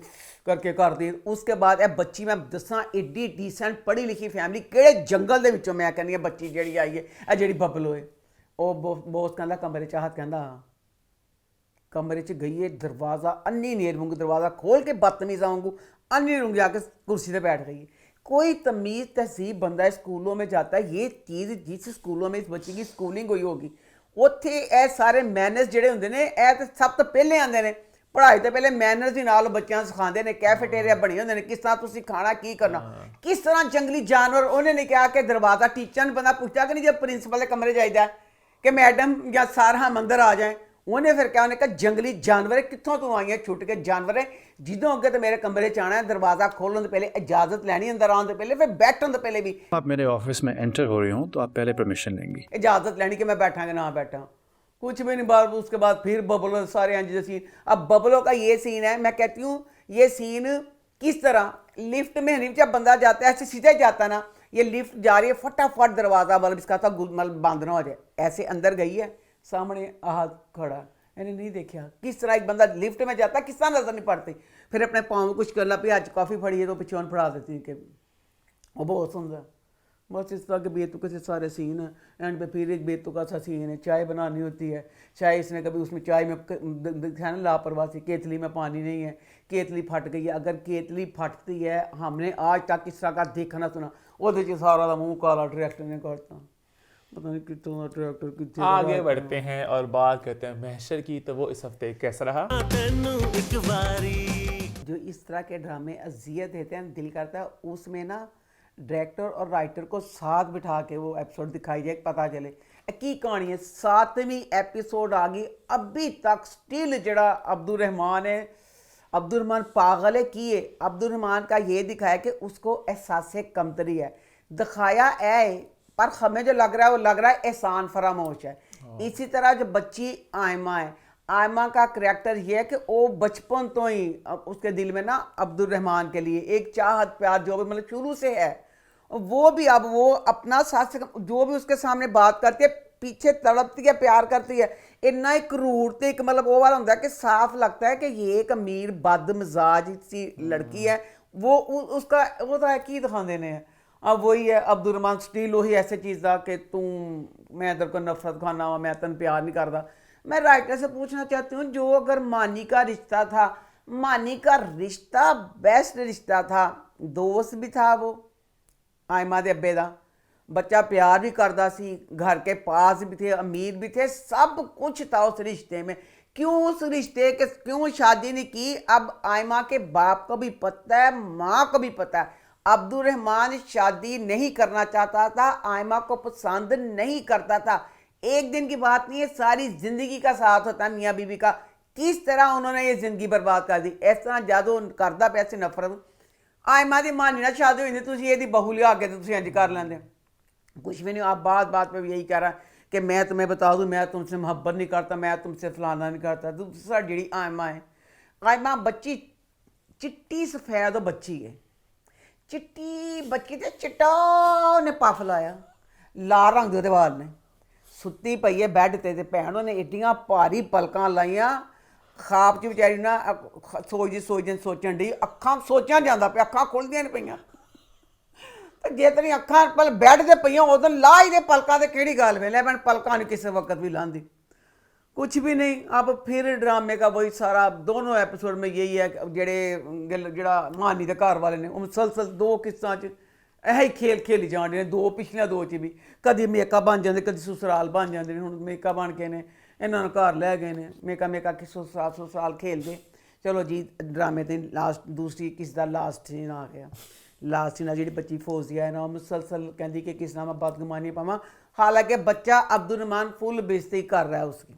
करके कर दी। उसके बाद ए बच्ची मैं दसा एडी डिसेंट पढ़ी लिखी फैमिली केड़े जंगल दे विचों मैं कहनी बच्ची जेड़ी आई है ए जेड़ी बबलो है, ओ बोस कहंदा कमरे च हाथ, कहंदा कमरे च गई है, दरवाज़ा अन्नी नेर वांगू दरवाज़ा खोल के बदतमीज़ा वांगू अन्नी रूम जाके कुर्सी पे बैठ गई। कोई तमीज़ तहजीब बंदा स्कूलों में जाता है, ये चीज़ जिस स्कूलों में इस बच्ची की स्कूलिंग हुई होगी उत्थे ए सारे मैनर्स जिहड़े हुंदे ने ए ते सब तो पहले आंदे ने। पढ़ाई तो पहले मैनर्स ही नाल बच्चों सिखाते हैं, कैफेटेरिया बने होंगे ने, किस तरह तुसीं खाना की करना, किस तरह जंगली जानवर। उन्हें नहीं कहा कि दरवाज़ा टीचर ने बंदा पूछा कि नहीं जब प्रिंसिपल के कमरे जाइदा कि मैडम या सर हम अंदर आ जाएं, उन्हें फिर क्या, उन्हें कहा जंगली जानवर कितों तू आई है छुट के जानवर है, जिदों अगे तो मेरे कमरे च आना है दरवाज़ा खोलन तो पहले इजाज़त लैनी, अंदर आने तो पहले, फिर बैठन तो पहले भी। आप मेरे ऑफिस में एंटर हो रही हूँ तो आप पहले परमिशन लेंगी, इजाज़त लेनी कि मैं बैठा कि ना बैठा, कुछ भी नहीं। बात उसके बाद फिर बबलो सारे अंज सीन। अब बबलो का ये सीन है, मैं कहती हूँ ये सीन किस तरह लिफ्ट में नहीं, जब बंदा जाता है ऐसे सीधे जाता ना, ये लिफ्ट जा रही है फटाफट दरवाज़ा मतलब इसका था मतलब बंद ना हो जाए, ऐसे अंदर गई है, सामने आह खड़ा, मैंने नहीं देखा किस तरह एक बंदा लिफ्ट में जाता किस तरह नजर नहीं पड़ती। फिर अपने पाँव में कुछ कर ला, अज कॉफ़ी फड़ी है तो पिछों फड़ा देती कि वो बहुत सुंदर। बस इस तरह के बेतुके से सारे सीन हैं। एंड पे फिर एक बेतुका सा सीन है, चाय बनानी होती है, चाय इसने कभी उसमें चाय में है ना लापरवाही, केतली में पानी नहीं है, केतली फट गई है। अगर केतली फटती है, हमने आज तक इस तरह का देखा ना सुना, वो सारा का मुँह काला डायरेक्टर ने करता, पता नहीं कितना ट्रैक्टर कितने। आगे बढ़ते हैं और बात करते हैं महशर की, तो वो इस हफ्ते कैसा रहा? जो इस तरह के ड्रामे अजियत देते हैं, दिल करता है उसमें ना डायरेक्टर और राइटर को साथ बिठा के वो एपिसोड दिखाई जाए, पता चले की कहानी है। 7वीं एपिसोड आ गई, अभी तक स्टिल जड़ा अब्दुल रहमान है, अब्दुल रहमान पागल है किए। अब्दुल रहमान का ये दिखाया कि उसको एहसास कमतरी है, दिखाया है, पर हमें जो लग रहा है वो लग रहा है एहसान फरामोश है। इसी तरह जो बच्ची आयमा है, आयमा का करैक्टर ये है कि वो बचपन तो ही उसके दिल में ना अब्दुल रहमान के लिए एक चाहत प्यार जो भी मतलब शुरू से है, वो भी अब वो अपना साथ से जो भी उसके सामने बात करती है पीछे तड़पती है, प्यार करती है। इन्ना एक क्रूर ते एक मतलब वो वाला होता है कि साफ लगता है कि ये एक अमीर बदमिजाज सी लड़की है। वो उसका वो तो है की दिखा देने हैं। अब वही है अब्दुल रहमान स्टील वही ऐसे चीज़ था कि तू मैं तेरे को नफरत खाना हुआ, मैं तेन प्यार नहीं करता। मैं राइटर से पूछना चाहती हूँ, जो अगर मानी का रिश्ता था, मानी का रिश्ता बेस्ट रिश्ता था, दोस्त भी था वो आयमा दे अब्बे दा, बच्चा प्यार भी करता सी, घर के पास भी थे, अमीर भी थे, सब कुछ था उस रिश्ते में। क्यों उस रिश्ते के क्यों शादी नहीं की? अब आयमा के बाप को भी पता है, माँ को भी पता है, अब्दुल रहमान शादी नहीं करना चाहता था, आयमा को पसंद नहीं करता था। एक दिन की बात नहीं है, सारी जिंदगी का साथ होता है मियाँ बीवी का। किस तरह उन्होंने ये जिंदगी बर्बाद कर दी। इस तरह जादू करदा पैसे नफरत आयमा दी मानी ना शादी हुई तुम ये बहू लिया के तुम इंज कर लेंगे, कुछ भी नहीं। आप बात बात पे भी यही कह रहा है कि मैं तुम्हें बता दूं मैं तुमसे मोहब्बत नहीं करता, मैं तुमसे फलाना नहीं करता। दूसरा जी आयमा है, आयमा बच्ची चिट्टी सफेद बच्ची है, चिट्टी बच्ची ते चिट्टा उन्हें पफ लाया, लाल रंग दे वाल ने, सुत्ती पई है बैड ते भैन उन्हें एडियां भारी पलकां लाइयां, खाब च बेचारी ना सोचन डी, अखां सोचा जाता पे अखां खुलदियां नहीं पईयां। तो जे तेरी अखां पल बैड ते पईयां उदों ला ही दे पलकां ते केड़ी गल वेले मैं पलकां नहीं किसी वक्त भी लांदी, कुछ भी नहीं। अब फिर ड्रामे का वही सारा दोनों एपिसोड में यही है, जेड़ा मानी के घर वाले ने मुसलसल दो किस्तां च यही खेल खेली जान रहे, दो पिछलियां दो च भी कभी मेका बन जाते, कभी ससुराल बन जाते हैं। हुण मेका बन के ने इन्होंने घर लै गए ने, मेका कि ससुराल खेलते। चलो जी ड्रामे ते लास्ट दूसरी किस दा लास्ट सीन आ गया। लास्ट सीन जी बच्ची फौजिया है ना मुसलसल कहती कि किस नाम बदगुमानी पावा, हालांकि बच्चा अब्दुल रहमान फुल बेइज्जती कर रहा है उसकी।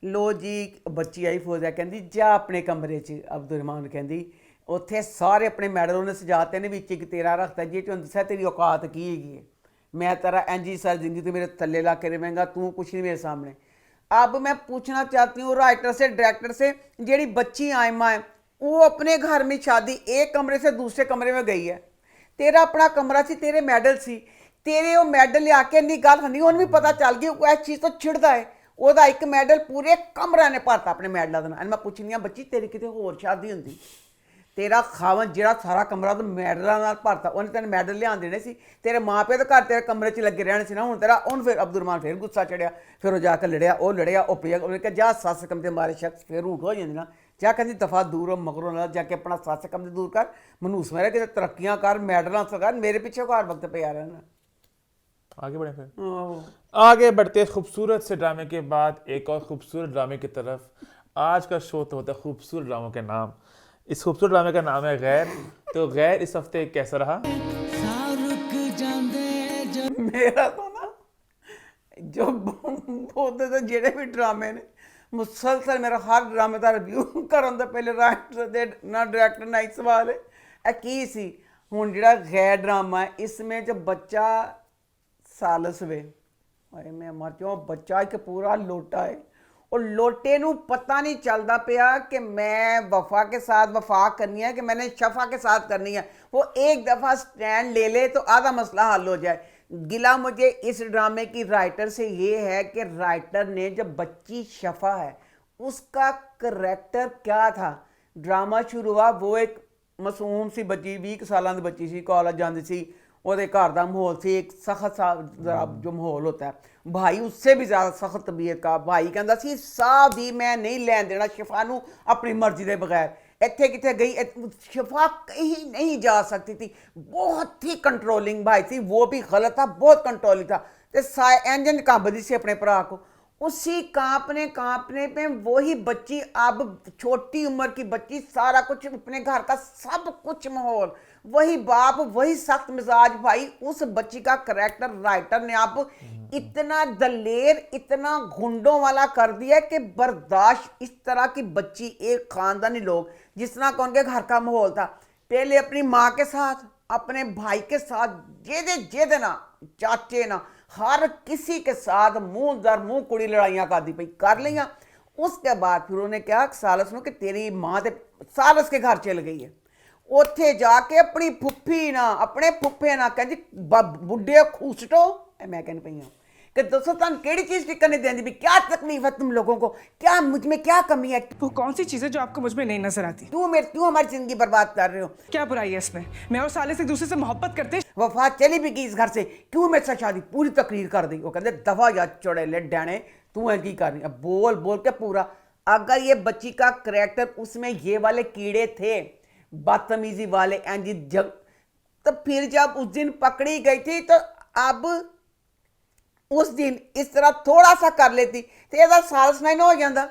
लो जी बच्ची आई फौजिया कहती जा अपने कमरे च, अब्दुल रहमान कहती उत्थे सारे अपने मैडल उन्हें सजाते ने, विच एक तेरा रखता जी तुम दस्या तेरी औकात की है, मैं तेरा एंजी सर जिंदगी तो मेरे थल्ले ला के रहेगा, तू कुछ नहीं मेरे सामने। अब मैं पूछना चाहती हूँ राइटर से डायरेक्टर से, जेड़ी बच्ची आयमा है वो अपने घर में शादी एक कमरे से दूसरे कमरे में गई है, तेरा अपना कमरा सी, तेरे मैडल सी, तेरे वो मैडल लिया के नहीं गल नहीं, उन्हें भी पता चल गई वो इस चीज़ तो चिड़दा है, ਉਹਦਾ एक मैडल पूरे कमरे ने भरता अपने मैडलों के नाल। मैं पुछनी हाँ बच्ची तेरी किते होर शादी हुंदी, तेरा खावन जिहड़ा सारा कमरा तो मैडलों नाल भरता, उन्हें तेन मैडल लिया देने सी, तेरे माँ प्यो के घर तेरे कमरे च लगे रहने से ना। हुण तेरा उन फिर अब्दुल रहमान फिर गुस्सा चढ़िया, फिर वो जाकर लड़िया, वो लड़िया वो पिया, उन्हें कहा जा सस कम के मारे शख्स फिर रूठ हो जाती ना, जा कहती दफा दूर हो मगरों ना, जाके अपना सस कम से दूर कर, मनूस मेरे कि तरक्कियां कर, मैडल हासिल कर, मेरे पीछे हर वक्त पे आ रहना। आगे बढ़े फिर आगे बढ़ते खूबसूरत से ड्रामे के बाद एक और खूबसूरत ड्रामे की तरफ। आज का शो तो होता है खूबसूरत ड्रामों के नाम। इस खूबसूरत ड्रामे का नाम है गैर। तो गैर इस हफ्ते कैसा रहा? मेरा तो ना जो बोलते थे जेड़े भी ड्रामे ने मुसलसल मेरा हर ड्रामे का रिव्यू करन तो पहले राइटर दे ना डायरेक्टर ना ही सवाल है की सी। हुण जेड़ा गैर ड्रामा है इसमें जो बच्चा सालस वे, अरे मैं मर जाऊँ, बच्चा एक पूरा लोटा है और लोटे नू पता नहीं चलता पिया कि मैं वफा के साथ वफा करनी है कि मैंने शफा के साथ करनी है। वो एक दफ़ा स्टैंड ले ले तो आधा मसला हल हो जाए। गिला मुझे इस ड्रामे की राइटर से ये है कि राइटर ने जब बच्ची शफा है उसका करैक्टर क्या था। ड्रामा शुरू हुआ, वो एक मासूम सी बच्ची 20 साल की बच्ची सी, कॉलेज जाती सी, ਉਹਦੇ घर का माहौल से एक सख्त सा जो माहौल होता है, भाई उससे भी ज़्यादा सख्त तबीयत का। भाई कहता सी साह भी मैं नहीं लैन देना शिफा नू अपनी मर्जी के बगैर। इत्थे किथे गई शिफा कहीं नहीं जा सकती थी, बहुत ही कंट्रोलिंग भाई थी, वो भी गलत था, बहुत कंट्रोलिंग था। तो इंजन कांपदी सी अपने भरा को, उसी कांपने पे वही बच्ची, अब छोटी उम्र की बच्ची, सारा कुछ अपने घर का सब कुछ माहौल, वही बाप वही सख्त मिजाज भाई। उस बच्ची का करैक्टर राइटर ने अब इतना दलेर इतना गुंडों वाला कर दिया कि बर्दाश्त इस तरह की बच्ची, एक खानदानी लोग जिस तरह का उनके घर का माहौल था, पहले अपनी माँ के साथ अपने भाई के साथ जेदे ना चाचे ना हर किसी के साथ मुंह दर मुंह कुड़ी लड़ाइयां करती पई कर लिया। उसके बाद फिर उन्हें कहा सालस ਨੂੰ ਕਿ ਤੇਰੀ ਮਾਂ ਤੇ ਸਾਲਸ के घर चल गई है। ਉੱਥੇ ਜਾ ਕੇ ਆਪਣੀ ਫੁੱਫੀ ਨਾ ਆਪਣੇ ਫੁੱਫੇ ਨਾ ਕਹਿੰਦੀ ਬੁੱਢੇ ਖੂਸਟੋ मैं कहनी पई हूं कि दोस्तों तुम केड़ी चीज टिकन नहीं देंदी भी क्या तकलीफ है तुम लोगों को, क्या मुझ में क्या कमी है, वो कौन सी चीज़ है जो आपको मुझ में नहीं नजर आती? क्यों हमारी जिंदगी बर्बाद कर रहे हो? क्या बुराई है इसमें? मैं और साले से एक दूसरे से मोहब्बत करते। वफा चली भी गई इस घर से, क्यों मेरे साथ शादी पूरी तकरीर कर दी। वो कहते दफा जा चौड़े ले डैने तू है की करनी। अब बोल बोल के पूरा, अगर ये बच्ची का करैक्टर उसमें ये वाले कीड़े थे बदतमीजी वाले एंजी जग, तो फिर जब उस दिन पकड़ी गई थी तो अब उस दिन इस तरह थोड़ा सा कर लेती तो यदा सालस नहीं हो जाता।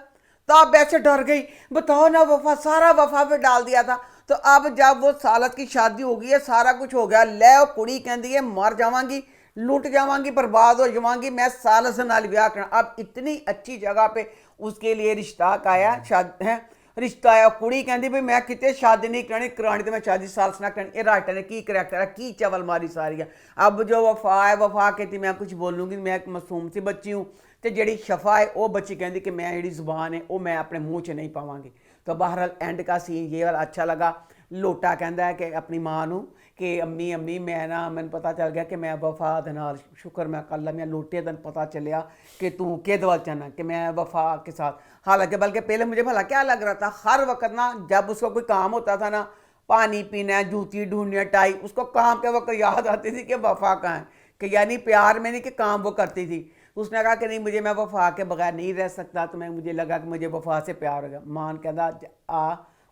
तो अब ऐसे डर गई, बताओ ना वफा, सारा वफा पे डाल दिया था। तो अब जब वो सालस की शादी हो गई है, सारा कुछ हो गया, ले कुड़ी कहती है मर जावांगी, लुट जावांगी, बर्बाद हो जावांगी, मैं सालस नाल ब्याह करना। अब इतनी अच्छी जगह पे उसके लिए रिश्ता आया, शादी है रिश्ता आया, कुड़ी कहती भाई मैं कितने शादी नहीं करनी, करानी तो मैं शादी सालस ना करनी। ये राइटर ने की करैक्टर है, की चवल मारी सारी है। अब जो वफा है, वफा कहती मैं कुछ बोलूँगी, मैं एक मासूम सी बच्ची हूँ, तो जी शफा है वो बच्ची कहती कि मैं जी जुबान है वो मैं अपने मुँह च नहीं पावांगी। तो बहरहाल एंड का सीन ये वाला अच्छा लगा। लोटा कहता है कि अपनी माँ नू कि अम्मी अम्मी मैं ना, मैंने पता चल गया कि मैं वफा दे नाल, शुक्र मैं कल मैं लोटे दिन पता चलिया कि तू के दवा चाहना कि मैं वफा के साथ। हालांकि बल्कि पहले मुझे भला क्या लग रहा था, हर वक्त ना जब उसको कोई काम होता था ना, पानी पीना, जूती ढूंढनी, टाई, उसको काम के वक्त याद आती थी कि वफा कहाँ है, कि यानी प्यार में नहीं कि काम वो करती थी। उसने कहा कि नहीं मुझे मैं वफा के बगैर नहीं रह सकता। तो मैं मुझे लगा कि मुझे वफा से प्यार हो गया। मां कहता आ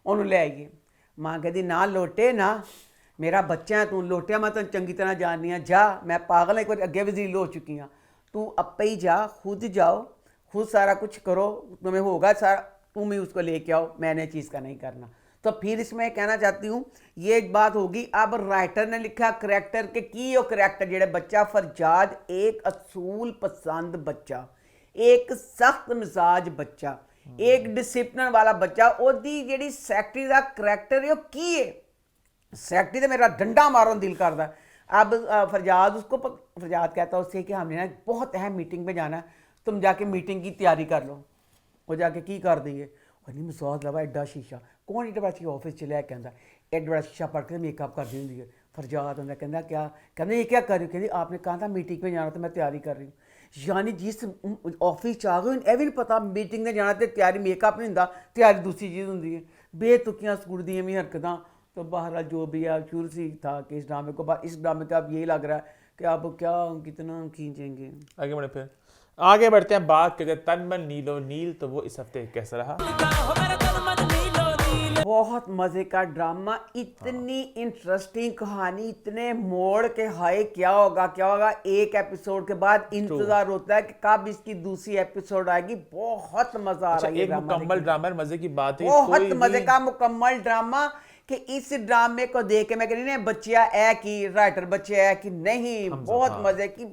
उन्होंने ले आइए। मां कहती ना लोटे ना, मेरा बच्चा है तू, लोटिया मैं तेन चंगी तरह जाननी हाँ, जा मैं पागल एक बार अगे वजील हो चुकी हाँ, तू अपे ही जा, खुद जाओ, खुद सारा कुछ करो, तुम्हें होगा सारा, तुम ही उसको लेके आओ, मैंने चीज़ का नहीं करना। तो फिर इसमें कहना चाहती हूँ ये एक बात होगी। अब राइटर ने लिखा करैक्टर के की, वो करैक्टर जेड़ा बच्चा फरजाद एक असूल पसंद बच्चा, एक सख्त मिजाज बच्चा, एक डिसिप्लिन वाला बच्चा, ओदी जेड़ी सैकटरी का करैक्टर है वो की है। सैकटरी तो मेरा डंडा मारो दिल करता है। अब फरजाद उसको फरजाद कहता है उससे कि हमने ना बहुत अहम मीटिंग पे जाना है, तुम जाके मीटिंग की तैयारी कर लो। वो जाके की कर दी है, नहीं मसाद लवा एडा शीशा, कौन एडा बड़ा ऑफिस चलिया, कहता एडा बड़ा शीशा पढ़ के मेकअप कर दी होंगी है। फरजाद होंगे कहता क्या, कहते ये क्या कर रही हो, कहती आपने कहा था मीटिंग पे जाना तो मैं तैयारी कर रही हूँ। यानी जिस ऑफिस आ गए यह भी नहीं पता मीटिंग ने जाना तो तैयारी मेकअप नहीं होंगे, तैयारी दूसरी चीज़ होंगी है, बेतुकियाँ स्कूल दी भी हरकत। तो बहरहाल जो भी है शुरू से था कि इस ड्रामे को, इस ड्रामे का अब यही लग रहा है कि अब क्या कितना खींचेंगे। आगे बढ़े, फिर आगे बढ़ते हैं, बात करते हैं तन मन नीलो नील। तो वो इस हफ्ते कैसा रहा? बहुत मजे का ड्रामा, इतनी इंटरेस्टिंग कहानी, इतने मोड़ के हाय क्या होगा क्या होगा। एक एपिसोड के बाद इंतजार होता है कि कब इसकी दूसरी एपिसोड आएगी। बहुत मजा आ रहा है। एक मुकम्मल ड्रामा, मजे की बात है, बहुत मजे का मुकम्मल ड्रामा कि इस ड्रामे को देख के मैं कह रही नहीं बच्चिया है कि राइटर बच्चे है कि नहीं, बहुत मजे की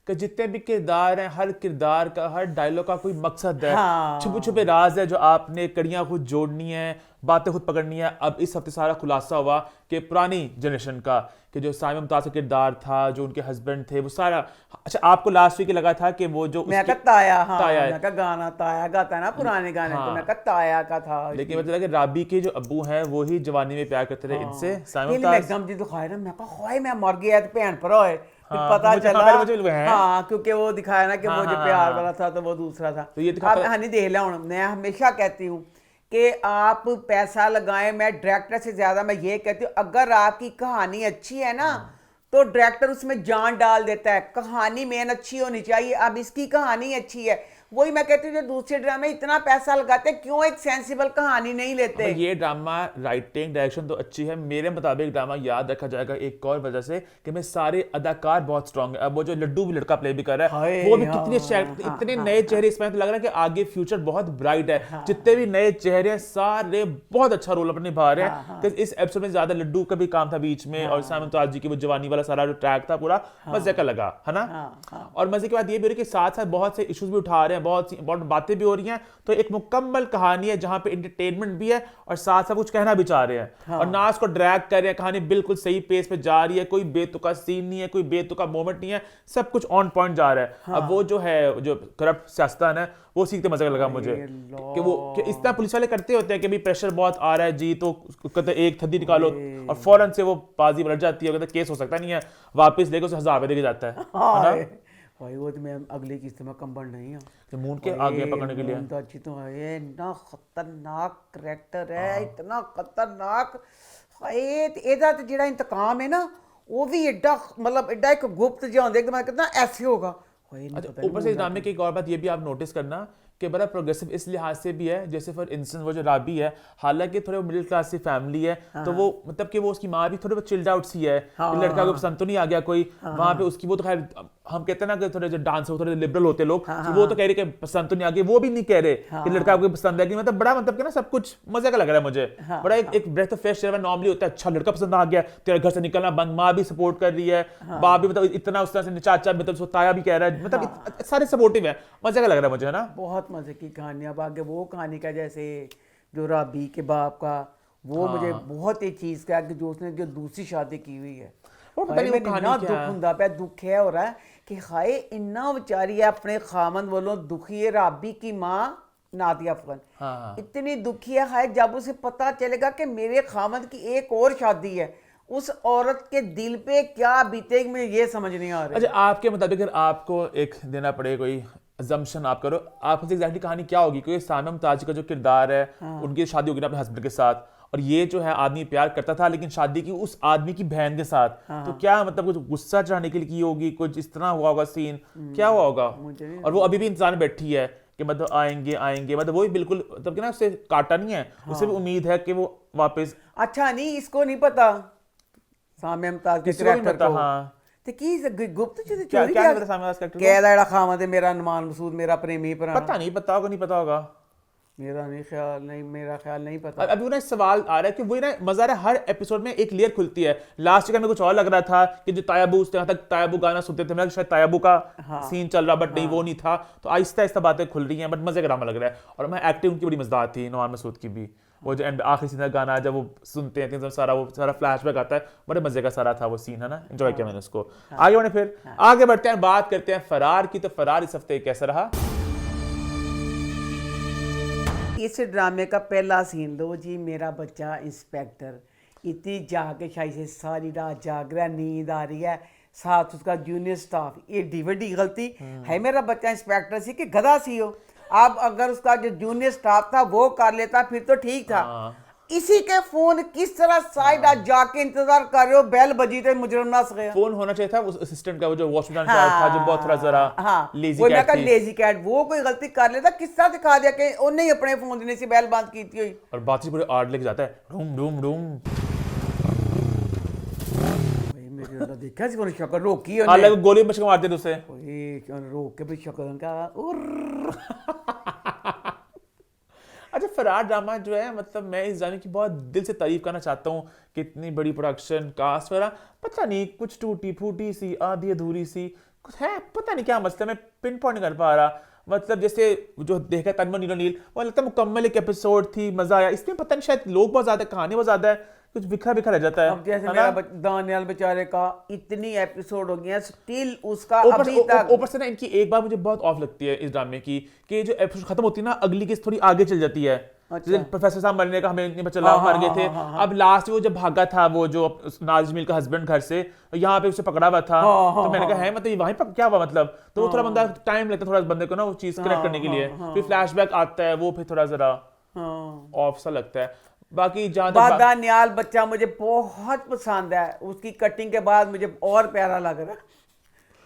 कि जितने भी किरदार हैं, हर किरदार का, हर डायलॉग का कोई मकसद है। हाँ। छुपे छुपे राज है जो आपने कड़ियाँ खुद जोड़नी है, बातें खुद पकड़नी है। अब इस हफ्ते सारा खुलासा हुआ कि पुरानी जनरेशन का कि जो साइमा मुमताज का किरदार था, जो उनके हस्बैंड थे, वो सारा। अच्छा, आपको लास्ट वीक लगा था कि वो जो मैं का ताया, हाँ, ताया मैं का गाना ताया गाता है ना पुराने गाने, तो मैं का ताया का था। लेकिन मतलब कि राबी के जो अब्बू हैं वो ही जवानी में प्यार करते थे इनसे। साइमा मुमताज एकदम जी दिखाया ना, मैं कहा हाय मैं मर गया तो भैन पर होए, पता चला हाँ, क्योंकि वो दिखाया ना कि वो जो प्यार वाला था तो वो दूसरा था। तो ये हनी देख लिया हूँ। मैं हमेशा कहती हूँ कि आप पैसा लगाएं, मैं डायरेक्टर से ज्यादा मैं ये कहती हूँ अगर आपकी कहानी अच्छी है ना तो डायरेक्टर उसमें जान डाल देता है। कहानी मेन अच्छी होनी चाहिए। अब इसकी कहानी अच्छी है, वही मैं कहती हूँ जो दूसरे ड्रामे इतना पैसा लगाते क्यों एक सेंसिबल कहानी नहीं लेते। ये ड्रामा राइटिंग डायरेक्शन तो अच्छी है, मेरे मुताबिक ड्रामा याद रखा जाएगा एक और वजह से कि मैं सारे अदाकार बहुत स्ट्रांग है। अब वो जो लड्डू भी लड़का प्ले भी कर रहा है वो भी कितने इतने नए चेहरे, इसमें तो लग रहा है कि आगे फ्यूचर बहुत ब्राइट है। जितने भी नए चेहरे हैं सारे बहुत अच्छा रोल अपने निभा रहे हैं। इस एपिसोड में ज्यादा लड्डू का भी काम था बीच में, और साइमा मुमताज जी की वो जवानी वाला सारा जो ट्रैक था पूरा मजे का लगा, है ना। और मजे की बात ये भी रही कि साथ साथ बहुत से इश्यूज भी उठा रहे हैं हैं, बहुत सी इंपॉर्टेंट बातें भी हो रही हैं, तो एक मुकम्मल कहानी है जहां पे एंटरटेनमेंट भी है और साथ साथ कुछ कहना भी चाह रहे हैं। और नाज को ड्रैग कर रहे हैं, कहानी बिल्कुल सही पेस पे जा रही है, कोई बेतुका सीन नहीं है, कोई बेतुका मोमेंट नहीं है, सब कुछ ऑन पॉइंट जा रहा है। अब वो जो है जो करप्ट सियासतदान है वो सीखते मजा लगा मुझे कि वो कि इस तरह पुलिस वाले करते होते हैं कि भाई प्रेशर बहुत आ रहा है जी, तो कहते एक थद्दी निकालो और फौरन से वो बाजी पलट जाती है, कहते केस हो सकता नहीं है, वापस लेके उसे 1000 रुपए देके जाता है ना? भाई वो तो मैं अगली किस्त में कंबल नहीं हूँ कि मून के आगे पकड़ने के लिए अच्छी तो है, इतना खतरनाक करैक्टर है, इतना खतरनाक। ਇਹਦਾ ਤੇ ਜਿਹੜਾ ਇੰਤਕਾਮ है ना वो भी एडा मतलब एडा एक गुप्त जो होंगे कि मैं कहता ऐसे होगा। अच्छा, ऊपर से इस ड्रामे की एक और बात ये भी आप नोटिस करना कि बड़ा प्रोग्रेसिव इस लिहाज से भी है, जैसे फॉर इंस्टेंस वो जो राबी है, हालांकि थोड़े मिडिल क्लास की फैमिली है, तो वो मतलब कि वो उसकी माँ भी थोड़ी चिल्ड आउट सी है, लड़का को पसंद तो नहीं आ गया कोई वहां पे उसकी, वो तो खैर हम कहते हैं ना कि थोड़े जो डांस थोड़े लिबरल होते लोग, वो तो कह रहे कि पसंद तो नहीं आ गया, वो भी नहीं कह रहे कि लड़का को पसंद है, मतलब बड़ा मतलब कि ना सब कुछ मजे का लग रहा है मुझे, बड़ा एक breath of fresh air normally होता है, अच्छा लड़का पसंद आ गया, तेरे घर से निकलना बंद, माँ भी सपोर्ट कर रही है, बाप भी मतलब इतना उस तरह से चाचा मतलब ताया भी कह रहा है, मतलब सारे सपोर्टिव है, मजे का लग रहा है मुझे, है ना? बहुत मजे की कहानी। अब आगे वो कहानी का जैसे जो राबी के बाप का वो मुझे बहुत ही चीज का कि जो उसने जो दूसरी शादी की हुई है, दुख है हो रहा है कि हाय इन्ना बेचारी है अपने खामन वालों दुखी है। राबी की माँ नादिया अफगान इतनी दुखी है, हाय जब उसे पता चलेगा कि मेरे खामन की एक और शादी है, उस औरत के दिल पे क्या बीतेगी मुझे ये समझ नहीं आ रहा। अच्छा, आपके मुताबिक अगर आपको एक देना पड़े कोई अजम्पशन आप करो, आपसे एग्जैक्टली कहानी क्या होगी? क्योंकि सामिया मुमताज का जो किरदार है, उनकी शादी होगी ना अपने हस्बैंड के साथ, और ये जो है आदमी प्यार करता था लेकिन शादी की उस आदमी की बहन के साथ, तो क्या मतलब कुछ गुस्सा चढ़ाने के लिए की होगी, कुछ इस तरह हुआ होगा सीन, क्या हुआ होगा? और वो अभी भी इंतजार में बैठी है कि मतलब आएंगे आएंगे, मतलब वो भी बिल्कुल मतलब कि ना उससे काटा नहीं है, उसे भी उम्मीद है कि वो वापस। अच्छा नहीं, इसको नहीं पता सामिया मुमताज के कैरेक्टर को। हाँ, ਤੇ ਕੀ ਗੁਪਤ ਚ क्या चोरी क्या क्या पता सामने वाला कैरेक्टर कहदा ਜਿਹੜਾ ਖਾਮਦ है मेरा अरमान मसूद मेरा प्रेमी पुराना, पता नहीं, पता होगा नहीं पता होगा, मेरा नहीं ख्याल नहीं, मेरा ख्याल नहीं पता। अभी ना सवाल आ रहा है कि वही ना मजा है, हर एपिसोड में एक लेयर खुलती है। लास्ट का में कुछ और लग रहा था कि जो तायाबू तक तायाबू गाना सुनते थे, मैं शायद तायाबू का सीन चल रहा, बट नहीं वो नहीं था, तो आहिस्ता आहिस्ता बातें खुल रही हैं, बट मजे का ड्रामा लग रहा है। और मैं एक्टिंग उनकी बड़ी मजेदार थी, नवान मसूद की भी, वो जो एंड आखिरी सीन का गाना जब वो सुनते हैं तो सारा वो सारा फ्लैशबैक आता है, बड़े मजे का सारा था वो सीन, है ना? एंजॉय किया मैंने उसको। आगे बढ़े, फिर आगे बढ़ते हैं, बात करते हैं फरार की। तो फरार इस हफ्ते कैसा रहा? इस ड्रामे का पहला सीन लो जी, मेरा बच्चा इंस्पेक्टर इतनी जाके शायद से सारी रात जाग रहा है, नींद आ रही है, साथ उसका जूनियर स्टाफ, एडी वड्डी गलती है, मेरा बच्चा इंस्पेक्टर सी कि गधा सी हो। अब अगर उसका जो जूनियर स्टाफ था वो कर लेता फिर तो ठीक था, इसी के फोन किस तरह साइड आज जाके इंतजार कर रहे हो, बेल बजी तो मुजरम नस गया। फोन होना चाहिए था उस असिस्टेंट का, वो जो वॉचमैन था जो बहुत थोड़ा जरा लेजी कैट थी। लेजी कैट वो कोई गलती कर लेता, किस तरह दिखा दिया कि उन्हें ही अपने फोन देने से बेल बंद की थी। और बात से पूरे आर्ट लेके जाता है, रूम रूम रूम, देखा सी शक्ल रोकी हालांकि गोली मशक मारते थे उसे, रोक के भी शक्ल का। अच्छा, फरार ड्रामा जो है, मतलब मैं इस ड्रामे की बहुत दिल से तारीफ करना चाहता हूँ कि इतनी बड़ी प्रोडक्शन कास्ट वगैरह, पता नहीं कुछ टूटी फूटी सी आधी अधूरी सी कुछ है, पता नहीं क्या मसला, मैं पिन पॉइंट नहीं कर पा रहा। मतलब जैसे जो देखा तन्मय नीलो नील, वो लगता है मुकम्मल एक एपिसोड थी, मजा आया। इसमें पता नहीं शायद लोग बहुत ज्यादा, कहानी बहुत ज्यादा है, कुछ बिखरा बिखरा रह जाता है। अब जैसे मेरा दानियाल बेचारे का इतनी एपिसोड हो गया, स्टिल उसका अभी तक ऊपर से ना इनकी एक बात मुझे बहुत ऑफ लगती है इस ड्रामे की, कि जो एपिसोड खत्म होती है ना, अगली किस्त थोड़ी आगे चल जाती है। जैसे प्रोफेसर साहब मरने का हमें नहीं पता चला, मर गए थे। अब लास्ट वो जब भागा था वो जो नाज मील का हस्बैंड घर से, यहाँ पे उसे पकड़ा हुआ था, तो मैंने कहा है मतलब वहीं पर क्या हुआ, मतलब तो वो थोड़ा बंदा टाइम लगता है थोड़ा बंदे को ना वो चीज कनेक्ट करने के लिए, फिर फ्लैशबैक आता है, वो फिर थोड़ा जरा ऑफ सा लगता है। बाकी दानियाल बच्चा मुझे बहुत पसंद है, उसकी कटिंग के बाद मुझे और प्यारा लग रहा है।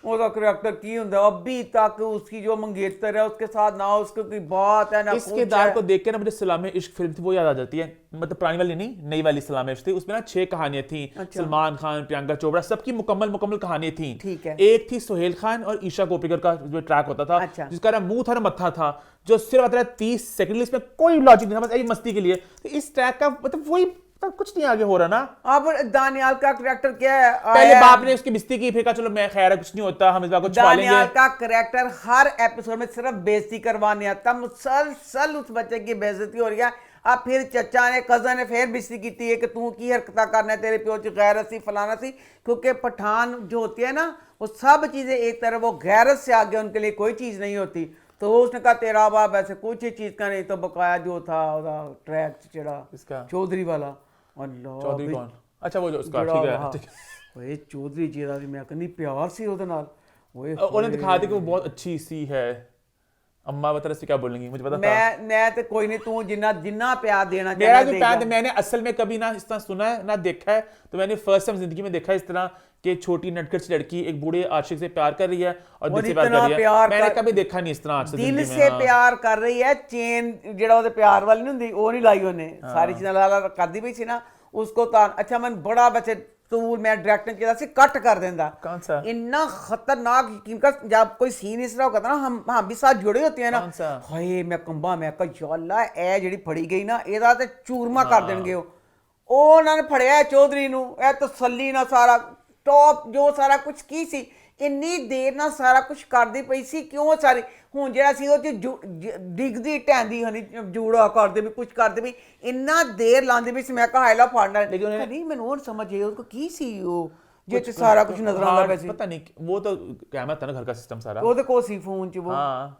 ਉਹਦਾ करैक्टर की ਹੁੰਦਾ, अभी तक उसकी जो मंगेतर है उसके साथ ना उसकी कोई बात है ना। इस किरदार को देख के ना मुझे सलाम इश्क फिल्म थी वो याद आ जाती है, मतलब पुरानी वाली नहीं, नई वाली सलाम इश्क थी, उसमें ना 6 कहानियां थी। सलमान खान, प्रियंका चोपड़ा, सबकी मुकम्मल कहानियां थी। ठीक है। एक थी सोहेल खान और ईशा कोप्पिकर का जो ट्रैक होता था, जिसका ना मुंह था ना मत्था था, जो सिर्फ 30 सेकंड, इसमें कोई लॉजिक नहीं था, बस यही मस्ती के लिए। तो इस ट्रैक का मतलब वही तब कुछ नहीं आगे हो रहा ना। अब दानियाल का करेक्टर क्या है? पहले बाप ने उसकी बिस्ती की, फिर कहा चलो मैं खैर है कुछ नहीं होता, हम इस बार को छुपा लेंगे। दानियाल का करेक्टर हर एपिसोड में सिर्फ बेइज्जती करवाने आता, मुसलसल उस बच्चे की बेइज्जती हो रही है। अब फिर चचा ने कजन ने फिर बेइज्जती की है कि तू की हरकत करना, तेरे प्यो च गैरत सी फलाना सी। क्योंकि पठान जो होती है ना, वो सब चीजें एक तरफ, वो गैरत से आगे उनके लिए कोई चीज नहीं होती। तो उसने कहा तेरा बाप ऐसे कुछ ही चीज का नहीं, तो बकाया जो था ट्रैक चढ़ा इसका चौधरी वाला। अल्लाह चौधरी भी- कौन? अच्छा वो जो उसका ਜਿਹੜਾ ठीक है, ਵਾ, ठीक है। ਓਏ ਚੌਧਰੀ ਜੀ ਦਾ ਵੀ ਮੈਂ ਕਹਿੰਦੀ ਪਿਆਰ ਸੀ ਉਹਦੇ ਨਾਲ। ਓਏ उन्हें दिखा दी कि वो बहुत अच्छी सी है। अम्मा बता रही क्या बोलेंगी मुझे पता था। मैं तो कोई नहीं, तू जिन्ना प्यार देना मेरा चाहिए जो देगा। प्यार मैंने असल में कभी ना इस तरह सुना है ना देखा है, तो मैंने फर्स्ट टाइम जिंदगी में देखा है इस तरह कि छोटी नटखट सी लड़की एक बूढ़े आशिक से प्यार कर रही है और दिल से प्यार इतना कर रही है। प्यार मैंने कर- कभी देखा नहीं इस तरह आज तक दिल जिंदगी से में। हाँ। प्यार कर रही है, चेन ਜਿਹੜਾ ਉਹਦੇ ਪਿਆਰ ਵਾਲੀ ਨਹੀਂ ਹੁੰਦੀ ਉਹ ਨਹੀਂ ਲਾਈ ਉਹਨੇ, ਸਾਰੀ ਚੀਜ਼ਾਂ ਲਾ ਕਰਦੀ ਪਈ ਸੀ ਨਾ उसको तो। अच्छा मैं बड़ा वैसे टूल मैं डायरेक्टर किया से कट कर देंदा। कौन सा? इतना खतरनाक यकीन का जब कोई सीन इस तरह होता ना, हम भी साथ जुड़े होते हैं ना। कौन सा? हाय मैं कंबा मैं कहा या अल्लाह ए ਜਿਹੜੀ ਫੜੀ ਗਈ ਨਾ ਇਹਦਾ ਤੇ ਚੂਰਮਾ ਕਰ ਦੇਣਗੇ ਉਹ ਉਹਨਾਂ ਨੇ ਫੜਿਆ ਚੌਧਰੀ ਨੂੰ, ਇਹ ਤਸੱਲੀ ਨਾਲ ਸਾਰਾ ਟੌਪ ਜੋ ਸਾਰਾ ਕੁਝ ਕੀ ਸੀ ਇੰਨੀ ਦੇਰ ਨਾਲ ਸਾਰਾ ਕੁਝ ਕਰਦੀ ਪਈ ਸੀ, ਕਿਉਂ ਸਾਰੀ ਹੁਣ ਜਿਹੜਾ ਸੀ ਉਹ ਚ ਡਿੱਗਦੀ ਢੈਂਦੀ ਹਨੀ ਜੂੜਾ ਕਰਦੇ ਵੀ ਕੁਝ ਕਰਦੇ ਵੀ ਇੰਨਾ ਦੇਰ ਲਾਉਂਦੇ ਵੀ ਸੀ। ਮੈਂ ਕਹਾ ਹਾਇਲਾ ਫੜਨਾ ਨਹੀਂ, ਮੈਨੂੰ ਉਹ ਸਮਝੇ ਉਹ ਕੀ ਸੀ ਉਹ ਜਿਹ ਚ ਸਾਰਾ ਕੁਝ ਨਜ਼ਰ ਆਉਂਦਾ ਪਿਆ ਸੀ। पता नहीं वो तो कैमरा था ना घर का सिस्टम सारा। ਉਹਦੇ ਕੋਲ ਸੀ ਫੋਨ ਚ ਉਹ। हाँ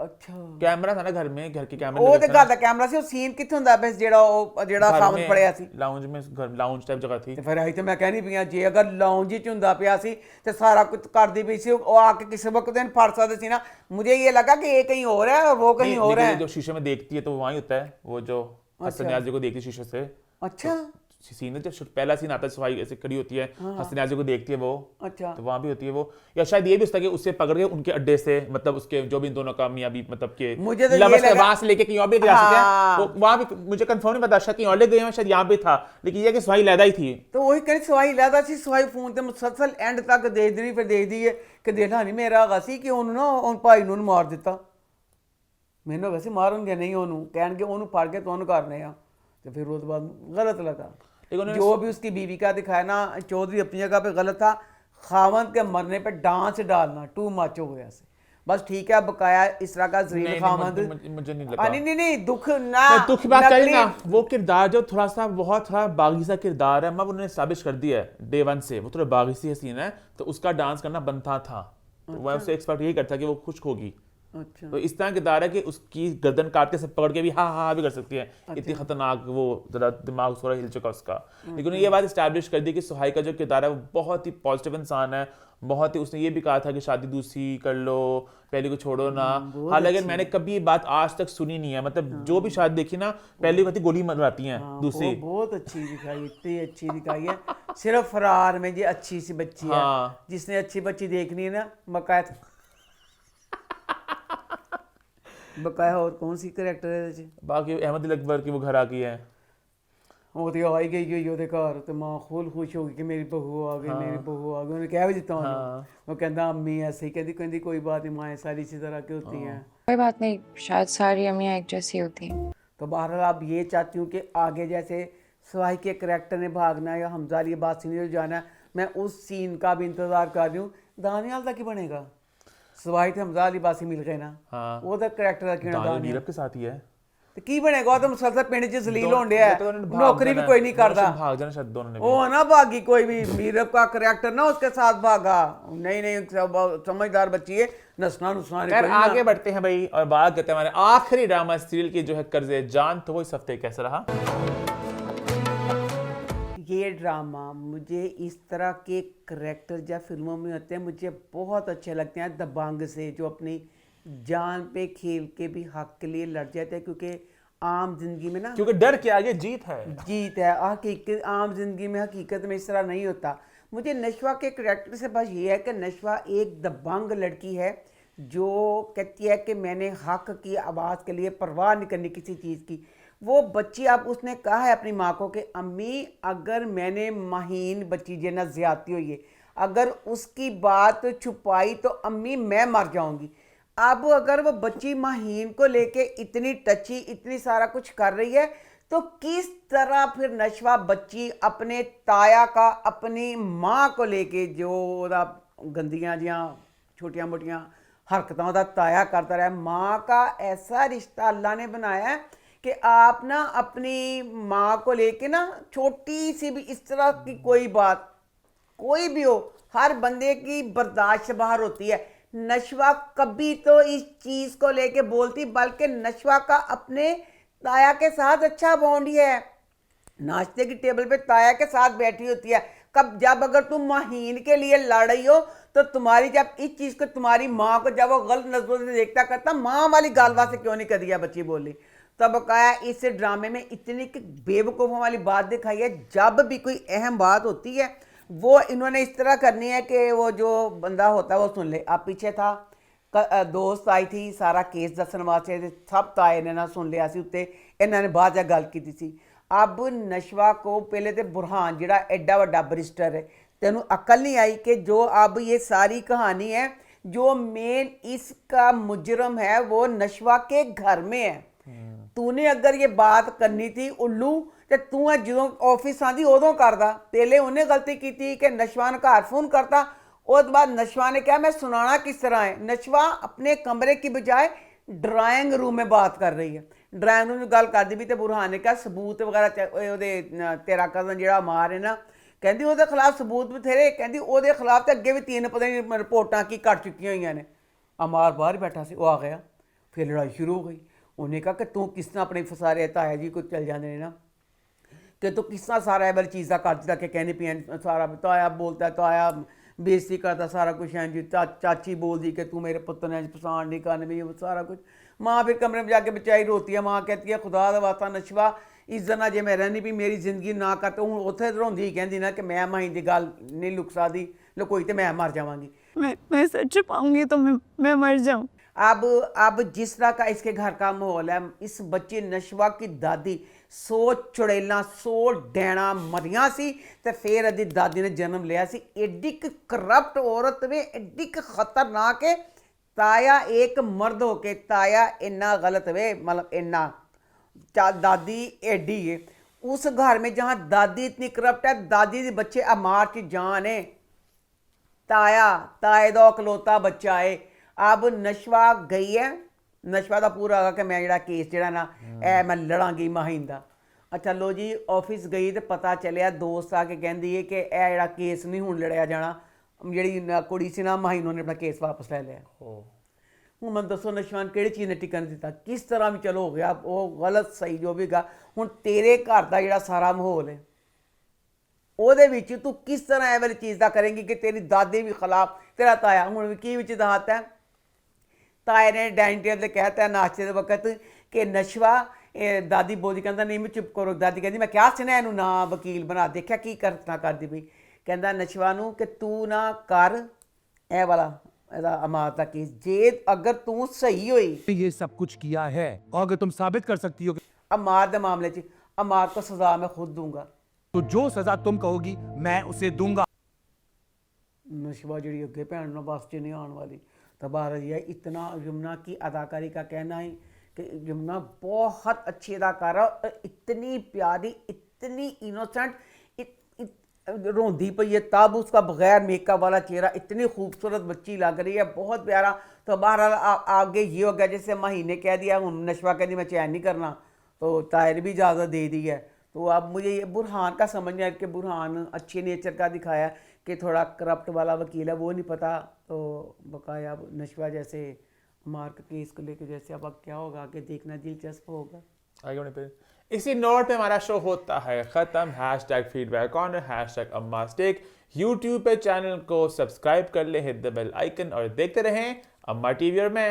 ਅੱਛਾ कैमरा था ना घर में, घर के कैमरे ਉਹ ਤੇ ਘਰ ਦਾ ਕੈਮਰਾ ਸੀ। ਉਹ ਸੀਨ ਕਿੱਥੇ ਹੁੰਦਾ ਬਸ ਜਿਹੜਾ ਸਾਹਮਣੇ ਫੜਿਆ ਸੀ लाउंज में, घर लाउंज टाइप जगह थी। ਤੇ ਫਿਰ ਆਈ ਤੇ ਮੈਂ ਕਹਿਣੀ ਪਈਆਂ ਜੇ ਅਗਰ ਲਾਉਂਜ ਚ ਹੁੰਦਾ ਪਿਆ ਸੀ ਤੇ ਸਾਰਾ ਕੁਝ ਕਰਦੀ ਪਈ ਸੀ, ਉਹ ਆ ਕੇ ਕਿਸੇ ਵਕਤ ਇਹਨੂੰ ਫੜ ਸਕਦੇ ਸੀ ਨਾ। मुझे ये लगा कि ये कहीं और है और वो कहीं नहीं, और लेकिन है। जो शीशे में देखती है तो वहीं होता है वो जो हसन न्याज़ी को देखती है शीशे से। अच्छा सीन है जब पहला सीन आता है, सफाई ऐसे खड़ी होती है, हसन न्याज़ी को देखती है वो, अच्छा तो वहां भी होती है वो। या शायद ये भी होता है कि उससे पकड़ के उनके अड्डे से, मतलब उसके जो भी इन दोनों का मियां भी मतलब के मुझे तो ये लवर्स है, लगा- वहां से लेके कहीं और भी जा सकते हैं। हाँ। वो वहां भी मुझे कंफर्म नहीं पता, शायद कहीं और ले गए हैं, शायद यहाँ भी था, लेकिन ये कि सफाई लैदा ही थी। तो वही कहीं सवाई लैदा सी, सवाई फोन ते मुसलसल एंड तक देखदी रही, फिर देखदी है कि देखा नहीं मेरा ਹੈਗਾ ਸੀ ਕਿ ਉਹਨੂੰ ਨਾ ਉਹ ਭਾਈ ਨੂੰ ਮਾਰ ਦਿੱਤਾ। ਮੈਨੂੰ ਵੈਸੇ ਮਾਰਨਗੇ ਨਹੀਂ, ਉਹਨੂੰ ਕਹਿਣਗੇ ਉਹਨੂੰ ਫੜ ਕੇ ਤੁਹਾਨੂੰ ਕਰਨੇ ਆ। ਤੇ फिर उसके बाद गलत लगा जो भी उसकी बीवी का दिखाया ना, चौधरी अपनी जगह पे गलत था। खावंद के मरने पे डांस डालना टू मच हो गया से। बस ठीक है बकाया इस तरह का जरील नहीं, खावंद मुझे नहीं लगा। नहीं दुख ना मैं दुख की बात करें ना, नकली- वो किरदार जो थोड़ा सा बहुत थोड़ा बागी सा किरदार है, मतलब उन्होंने साबित कर दिया है डे वन से, वो थोड़ा बागी सी हसीन है, तो उसका डांस करना बनता था। तो वह उससे एक्सपर्ट यही करता कि वो खुश होगी। अच्छा तो इस तरह किरदार है कि उसकी गर्दन काट के सब पकड़ के भी हाँ हाँ भी कर सकती है। इतनी खतरनाक वो जरा दिमाग थोड़ा हिल चुका उसका। लेकिन ये बात स्टैब्लिश कर दी कि सुहाई का जो किरदार है वो बहुत ही पॉजिटिव इंसान है, बहुत ही। उसने ये भी कहा था कि शादी दूसरी कर लो, पहली को छोड़ो ना। हालांकि मैंने कभी ये बात आज तक सुनी नहीं है, मतलब जो भी शादी देखी ना, पहली को गोली मरवाती हैं, दूसरी वो बहुत अच्छी दिखाई, इतनी अच्छी दिखाई है। सिर्फ फरार में ये अच्छी सी बच्ची है, हाँ। जिसने अच्छी बच्ची देखनी है ना बकाया बकाया और कौन सी करेक्टर है ਇਹਦੇ ਚ बाकी अहमद दिल अकबर की वो घर आ गई है। ਉਹ ਤੇ ਆਈ ਗਈ ਉਹਦੇ ਘਰ ਤੇ ਮਾਂ ਖੁਦ ਖੁਸ਼ ਹੋ ਗਈ ਕਿ ਮੇਰੀ ਬਹੂ ਆ ਗਈ, ਮੇਰੀ ਬਹੂ ਆ गई। ਉਹਨੇ ਕਹਿ ਵੀ ਦਿੱਤਾ ਉਹਨੂੰ, ਉਹ ਕਹਿੰਦਾ ਅੰਮੀ ऐसे ही कहती कहती कोई बात नहीं, माएँ सारी इसी तरह की होती हैं। कोई बात नहीं, शायद सारी अम्मियाँ एक जैसी होती हैं। तो बहरहाल आप ये चाहती हूँ कि आगे जैसे सुहाई के करेक्टर ने भागना है या हमजा अली अब्बासी ने जाना है, मैं उस सीन का भी इंतजार कर रही हूँ। दानियाल का की बनेगा? सुहाई थे हमजा अली अब्बासी मिल गए ना, हाँ। वो तो करेक्टर की दानियाल नीरव के साथ ही है। ਤੇ ਕੀ ਬਣੇਗਾ? ਉਹ ਤਾਂ ਮੁਸਲਸਲ ਪਿੰਡ 'ਚ ਜ਼ਲੀਲ ਹੋਣ ਡਿਆ, वो तो उन्होंने भाग नौकरी भी जाना कोई है। नहीं करता। भाग जाना शायद दोनों ने भी। वो ना भागी कोई भी, मीरव का करेक्टर ना उसके साथ भागा। नहीं समझदार बच्ची है, नसना नुसना नहीं खैर कोई ना। आगे बढ़ते हैं भाई और बात करते हैं हमारे आखिरी ड्रामा सीरियल की जो है कर्ज़े जान। तो वो इस हफ्ते कैसा रहा? ये ड्रामा मुझे इस तरह के करेक्टर या फिल्मों में होते हैं मुझे बहुत अच्छे लगते हैं। दबंग से जो अपनी जान पे खेल के भी हक के लिए लड़ जाते हैं, क्योंकि आम जिंदगी में ना क्योंकि डर के आगे जीत है। जीत है। हकीकत आम जिंदगी में हकीकत में इस तरह नहीं होता। मुझे नशवा के करेक्टर से बस ये है कि नशवा एक दबंग लड़की है जो कहती है कि मैंने हक की आवाज़ के लिए परवाह नहीं करनी किसी चीज़ की। वो बच्ची, अब उसने कहा है अपनी माँ को कि अम्मी अगर मैंने माहीन बच्ची जना ज्यादती हुई है, अगर उसकी बात छुपाई तो अम्मी मैं मर जाऊंगी। अब अगर वो बच्ची माहीन को लेके इतनी टची, इतनी सारा कुछ कर रही है, तो किस तरह फिर नशवा बच्ची अपने ताया का अपनी माँ को लेके जो ਉਹਦਾ ਗੰਦੀਆਂ ਜਿਹੀਆਂ छोटियां मोटियां हरकतों का ताया करता रहा। माँ का ऐसा रिश्ता अल्लाह ने बनाया है कि आप ना अपनी माँ को लेके ना छोटी सी भी इस तरह की कोई बात कोई भी हो, हर बंदे की बर्दाश्त से बाहर होती है। नशवा कभी तो इस चीज़ को लेके बोलती, बल्कि नशवा का अपने ताया के साथ अच्छा बॉन्ड ही है। नाश्ते की टेबल पे ताया के साथ बैठी होती है। कब जब अगर तुम महीन के लिए लड़ रही हो तो तुम्हारी जब इस चीज़ को तुम्हारी माँ को जब वो गलत नजरों से देखता करता, माँ वाली गालवा से क्यों नहीं कर दिया, बच्ची बोली। तब कहा इस ड्रामे में इतनी बेवकूफ़ों वाली बात दिखाई है, जब भी कोई अहम बात होती है वो इन्होंने इस तरह करनी है कि वो जो बंदा होता है वो सुन ले। अब पीछे था दोस्त आई थी सारा केस दसन वास्ते, सब ताए ने ना सुन लिया सी उत्ते, इन्होंने बाद जा गल की सी। अब नशवा को पहले तो बुरहान जिहड़ा एडा वड्डा बरिस्टर है, तेनू अकल नहीं आई कि जो अब ये सारी कहानी है, जो मेन इसका मुजरम है वो नशवा के घर में है। तूने अगर ये बात करनी थी उल्लू, तो तू जो ऑफिस आती उदों करदा। पहले उन्हें गलती की थी कि नशवा ने घर फोन करता, उसके बाद नशवा ने कहा मैं सुनाना किस तरह है। नशवा अपने कमरे की बजाय ड्राइंग रूम में बात कर रही है। ड्राइंग रूम में गल करती भी तो बुरहान ने कहा सबूत वगैरह तेरा कजन जो मार है ना, कहती वो खिलाफ सबूत बथेरे, कहती वो खिलाफ तो अगे भी 3 पता नहीं रिपोर्टां की कट चुकी हुई ने। अमार बाहर बैठा से, वो आ गया, फिर लड़ाई शुरू हो गई। उन्हें कहा कि तू किस तरह अपने फसारे ताया जी को चल जाते हैं ना, कि तू किस तरह सारा बार चीज़ा कर दिता कि कहनी पिया सारा ताया बोलता है, ताया बेइज्जती करता सारा कुछ है जी, चाची बोलती कि तू मेरे पुत्र ने पसंद नहीं करने भी सारा कुछ। माँ फिर कमरे में जाके बेचारी रोती है। माँ कहती है खुदा दा वास्ता नशवा इज्जत ना जे मैं रहनी भी मेरी जिंदगी ना कर, तो हूँ उत्थे रोंदी ही कहती ना कि मैं माही की गल नहीं लुक सकती, लुकोई तो मैं मर जावांगी। मैं सच छुपाऊंगी तो मैं मर जाऊं। अब जिस तरह का इसके घर का माहौल है, इस बच्ची नशवा की दादी 100 चुड़ैला 100 डैना मरिया सी, तो फिर अदी दादी ने जन्म लिया सी। एडी करप्ट औरत वे, एडी खतरनाक है। ताया एक मर्द हो के ताया इन्ना गलत वे, मतलब इन्ना दादी एडी है। उस घर में जहाँ दादी इतनी करप्ट है, दादी के बच्चे अमार की जान है। ताए दा इकलौता बच्चा है। अब नशवा गई है, नशवा का पूरा होगा कि मैं जरा केस जरा ना ए मैं लड़ांगी माहीन दा। अच्छा लो जी ऑफिस गई तो पता चलिया दोस्त आके कहती है कि यह जरा केस नहीं हुण लड़िया जाना, जी कुड़ी सी ना माहीन ने अपना केस वापस ले लिया। हूँ मैं दसो नशवा ने किहड़ी चीज़ ने टिकन दिता, किस तरह भी चलो हो गया वो गलत सही जो भी गा। हुण तेरे घर का जिहड़ा सारा माहौल है ਉਹਦੇ ਵਿੱਚ तू किस तरह ਇਹ वाली चीज़ का करेंगी कि तेरी दादी भी खिलाफ, तेरा ताया हुण की विच दहाता है। ताए ने डाइनिंग टेबल पर कहता है नाश्ते के वक्त कि नशवा दादी बोली, कहता नहीं मैं चुप करो। दादी कहती मैं क्या सुना इनू ना वकील बना, देखा की करना करती पई। कहता नशवा नू कि तू ना कर ए वाला अमार का केस, जे अगर तू सही हुई ये सब कुछ किया है और अगर तुम साबित कर सकती हो अमार के मामले च, अमार को सजा मैं खुद दूंगा, तो जो सजा तुम कहोगी मैं उसे दूंगा। नशवा जी अगे भैन बस च नहीं आने वाली। तो बारह जी है इतना यमुना की अदाकारी का कहना है कि यमुना बहुत अच्छी अदाकारा, इतनी प्यारी, इतनी इनोसेंट, रोंदी पई है तब उसका बगैर मेकअप वाला चेहरा, इतनी खूबसूरत बच्ची लग रही है, बहुत प्यारा। तो बहरहाल आगे ये हो गया जैसे महीने कह दिया, हूँ नशवा कह दी मैं चैन नहीं करना, तो तायर भी इजाज़त दे दी है। तो अब मुझे ये बुरहान का समझ नहीं आया कि बुरहान अच्छे नेचर का दिखाया कि थोड़ा करप्ट वाला वकील है, वो नहीं पता। तो बकाया अब नशवा जैसे मार के केस को लेकर जैसे अब क्या होगा आगे देखना दिलचस्प होगा। आगे इसी नोट पे हमारा शो होता है ख़त्म। #फीडबैक कॉर्नर #अम्मास्टेक यूट्यूब पे चैनल को सब्सक्राइब कर ले, हिट द बेल आइकन और देखते रहें अम्मा टीवी और मैं।